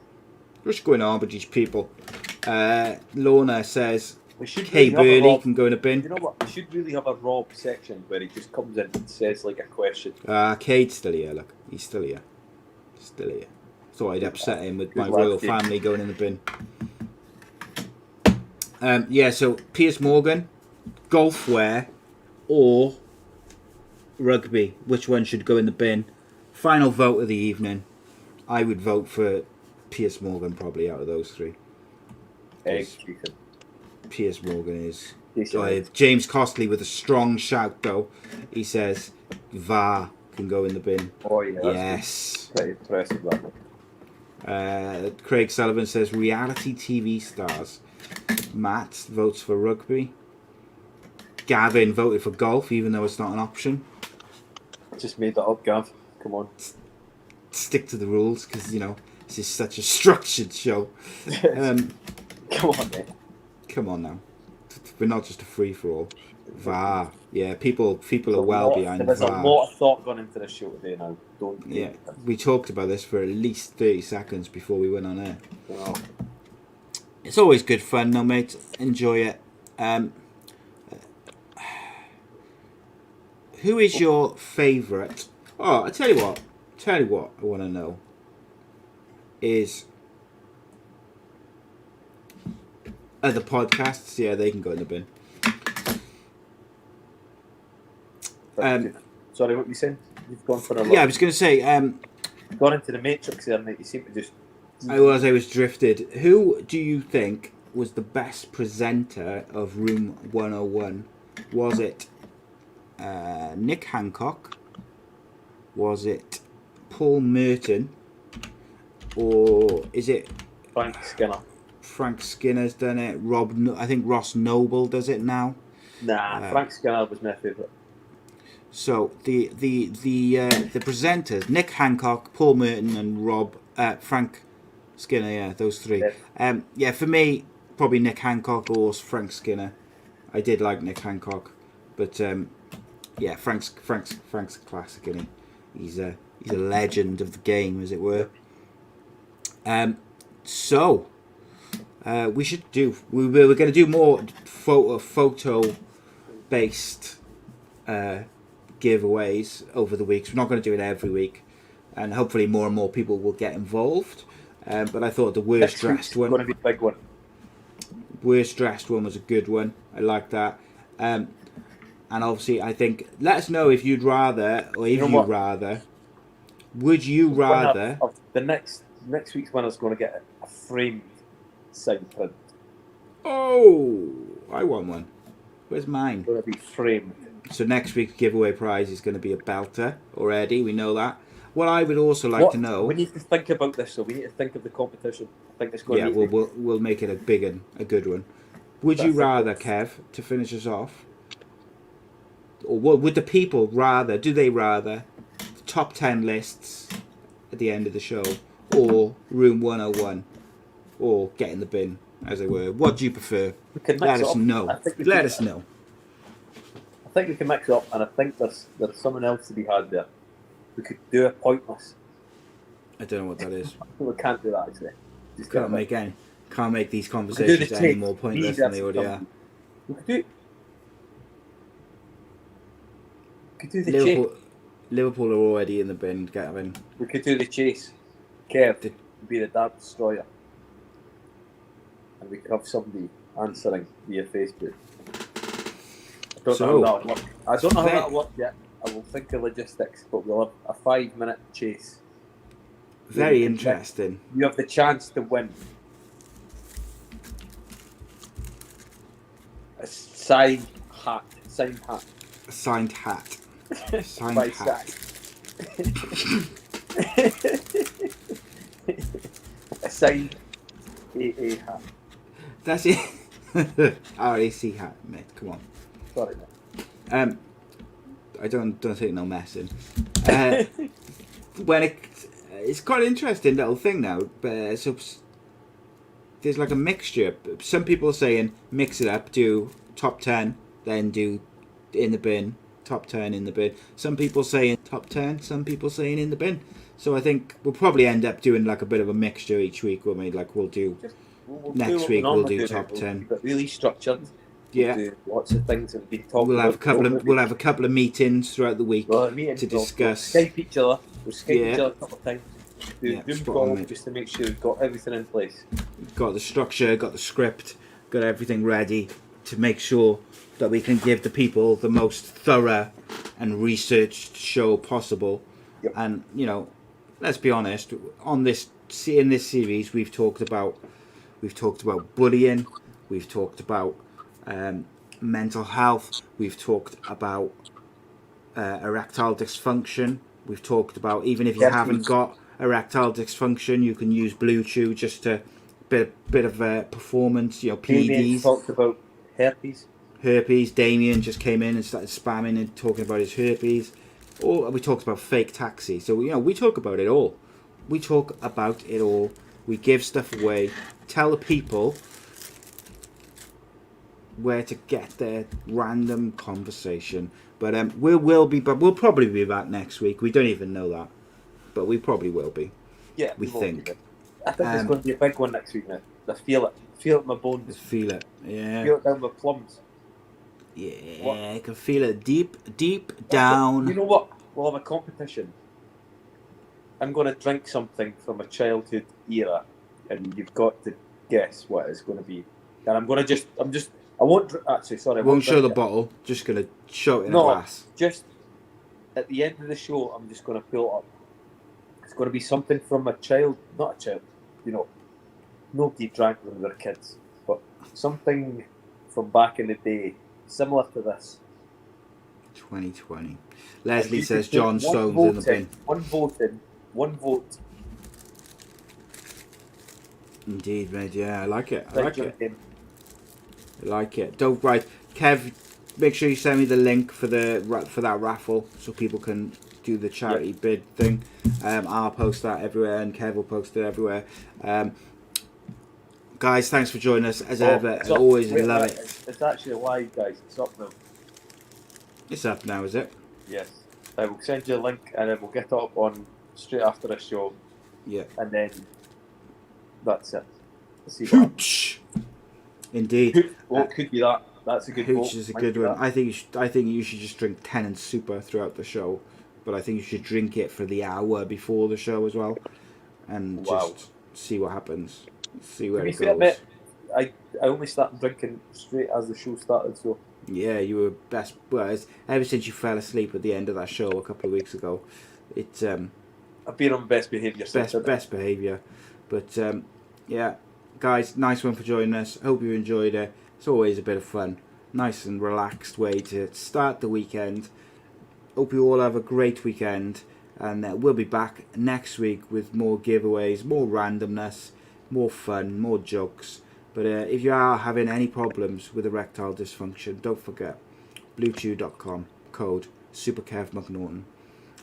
What's going on with these people? Lorna says Kay Burley can go in a bin. You know what? We should really have a Rob section where he just comes in and says like a question. Cade's still here, look. He's still here. Still here. Thought I'd upset him with my royal family going in the bin. So Piers Morgan, golfwear, or rugby. Which one should go in the bin? Final vote of the evening. I would vote for Piers Morgan probably out of those three. Piers Morgan is. James Costley with a strong shout though. He says VAR can go in the bin. Oh yeah. Yes. Pretty impressive that one. Craig Sullivan says reality TV stars. Matt votes for rugby. Gavin voted for golf even though it's not an option. Just made that up, Gav. Come on. Stick to the rules because this is such a structured show. Come on, mate. Come on now. We're not just a free-for-all. VAR. Yeah, people are well behind There's VAR. a lot of thought gone into this show today now. We talked about this for at least 30 seconds before we went on air. Oh. It's always good fun though, mate. Enjoy it. Who is your favourite? Oh, I tell you what I want to know is Other podcasts, yeah, they can go in the bin. Sorry, what were you saying? You've gone for a lot. Yeah, I was going to say, Gone into the Matrix there, mate. You seem to just. I was drifted. Who do you think was the best presenter of Room 101? Was it Nick Hancock? Was it Paul Merton? Or is it Frank Skinner? Frank Skinner's done it. I think Ross Noble does it now. Nah, Frank Skinner was my favourite. So the presenters, Nick Hancock, Paul Merton, and Frank Skinner, yeah, those three. Yeah, for me, probably Nick Hancock or Frank Skinner. I did like Nick Hancock, but yeah, Frank's a classic, isn't he? He's a legend of the game, as it were. So we should do. We're going to do more photo based giveaways over the weeks. We're not going to do it every week, and hopefully more and more people will get involved. But I thought the worst dressed one. Going to be a big one. Worst dressed one was a good one. I like that. And obviously, I think let us know if you'd rather, or if you'd rather. Would you rather? The next week's winner's going to get a framed signed print. Oh, I want one. Where's mine? It's going to be framed. So next week's giveaway prize is going to be a belter already. We know that. What I would also like to know. We need to think about this, so we need to think of the competition. I think it's going to be. We'll make it a big one, a good one. Would you rather, Kev, to finish us off, or what would the people rather? Do they rather the top 10 lists at the end of the show, or Room 101, or get in the bin, as it were? What do you prefer? Let us know. Let us know. I think we can mix it up, and I think there's something else to be had there. We could do a pointless. I don't know what that is. We can't do that actually. Just Can't make these conversations any more pointless than they already are. We could do the chase. Liverpool are already in the bin, Gavin. We could do the chase. Kev would be the Dart Destroyer. And we could have somebody answering via Facebook. I don't know how that works yet. I will think of logistics, but we'll have a 5-minute chase. Very interesting. You have the chance to win a signed hat. A signed hat. By hat. A signed A.A. hat. That's it. R.A.C. hat, mate. Come on. Sorry, mate. I don't take no messing. It's quite an interesting little thing now. So there's like a mixture. Some people are saying mix it up, do top 10, then do in the bin, top 10 in the bin. Some people saying top 10, some people saying in the bin. So I think we'll probably end up doing like a bit of a mixture each week. We'll do next week. We'll do top 10. But really structured. Yeah, we'll do lots of things that we've been talking we'll have about. We'll have a couple of meetings throughout the week to discuss. We'll Skype each other. We'll Skype each other a couple of times. Do Zoom call just to make sure we've got everything in place. Got the structure, got the script, got everything ready to make sure that we can give the people the most thorough and researched show possible. Yep. And let's be honest. In this series, we've talked about bullying. We've talked about mental health. We've talked about erectile dysfunction. We've talked about even if you haven't got erectile dysfunction, you can use Blue Chew just to bit of performance. PEDs. Talked about herpes. Damien just came in and started spamming and talking about his herpes. Or we talked about fake taxi. So we talk about it all. We talk about it all. We give stuff away. Tell the people where to get their random conversation. But we'll probably be back next week. We don't even know that, but we probably will be. Yeah, we think. I think it's going to be a big one next week now. I feel it. Feel it in my bones. Feel it. Yeah. Feel it down my plums. Yeah, I can feel it deep down. You know what? We'll have a competition. I'm going to drink something from a childhood era, and you've got to guess what it's going to be. and I won't actually. Sorry, I Won't show the drink it. bottle. Just gonna show it in a No, glass. just at the end of the show, I'm just going to pull it up. It's going to be something from not a child. Nobody drank when they were kids, but something from back in the day, similar to this. 2020. Leslie You says could put John one Stone's vote in the bin. One vote. Indeed, mate. Yeah, I like it. I Like like it. drinking. I like it. Don't right, Kev. Make sure you send me the link for that raffle so people can do the charity bid thing. I'll post that everywhere, and Kev will post it everywhere. Guys, thanks for joining us as ever. It's up. Always Wait, love wait, it. It's actually live, guys. It's up now. It's up now, is it? Yes. I will send you a link, and then we'll get it up on straight after this show. Yeah. And then that's it. Let's see what happens. Hooch. Indeed. Well, it could be that. That's a good Hooch vote. is a Might good be one. that. I think you should just drink Tennant Super throughout the show, but I think you should drink it for the hour before the show as well, and just see what happens. See where To be it fair, goes. mate, I only started drinking straight as the show started, so Yeah, you were best. Well, ever since you fell asleep at the end of that show a couple of weeks ago, it's I've been on best behaviour since. best behaviour. But yeah, guys, nice one for joining us. Hope you enjoyed it. It's always a bit of fun. Nice and relaxed way to start the weekend. Hope you all have a great weekend, and we'll be back next week with more giveaways, more randomness, more fun, more jokes. But if you are having any problems with erectile dysfunction, don't forget bluechew.com, code Super Kev McNaughton.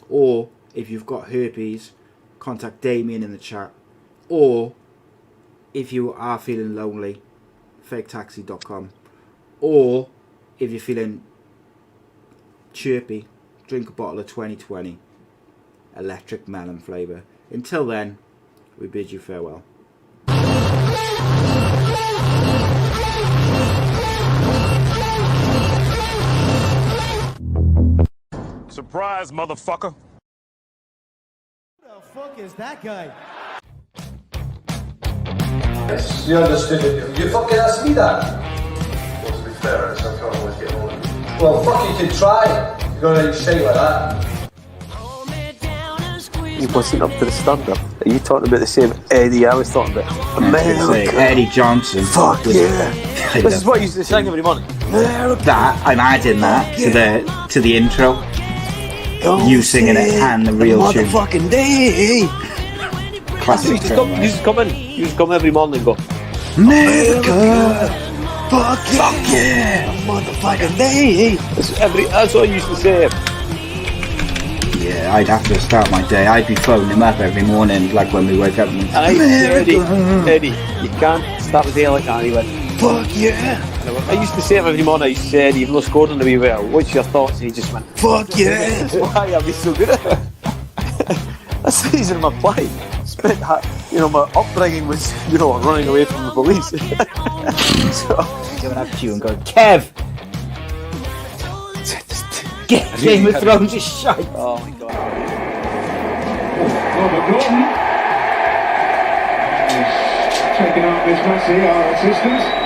Or if you've got herpes, contact Damien in the chat. Or if you are feeling lonely, faketaxi.com. Or if you're feeling chirpy, drink a bottle of 2020 electric melon flavour. Until then, we bid you farewell. Surprise, motherfucker. Who the fuck is that guy? Yes, you understood it. You fucking asked me that. Well, to be fair, I can't always get hold of you. Well, fuck, you could try. You're gonna shit like that. He wasn't up to the standard. Are you talking about the same Eddie I was talking about? America. Eddie Johnson. Fuck yeah. This is what he used to sing every morning. That I'm adding that to the intro. You singing it and the real tune. Motherfucking day. Classic. You just come in. You just come every morning and go, America. fuck yeah. Motherfucking day. That's what I used to say. Yeah, I'd have to start my day. I'd be phoning him up every morning, like when we wake up. And Eddie, you can't start the day like that. He went, fuck yeah. I used to say it every morning. I used to say, Eddie, you've not scored on the wee well. What's your thoughts? And he just went, fuck yeah. That's why I'd be so good at it. That's the reason I'm applying. Spent, my upbringing was, running away from the police. So, going up to you and going, Kev, get Game of Thrones is shite. oh my god. Robert Gordon is taking out this Massey, our assistant.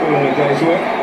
All in a day's work.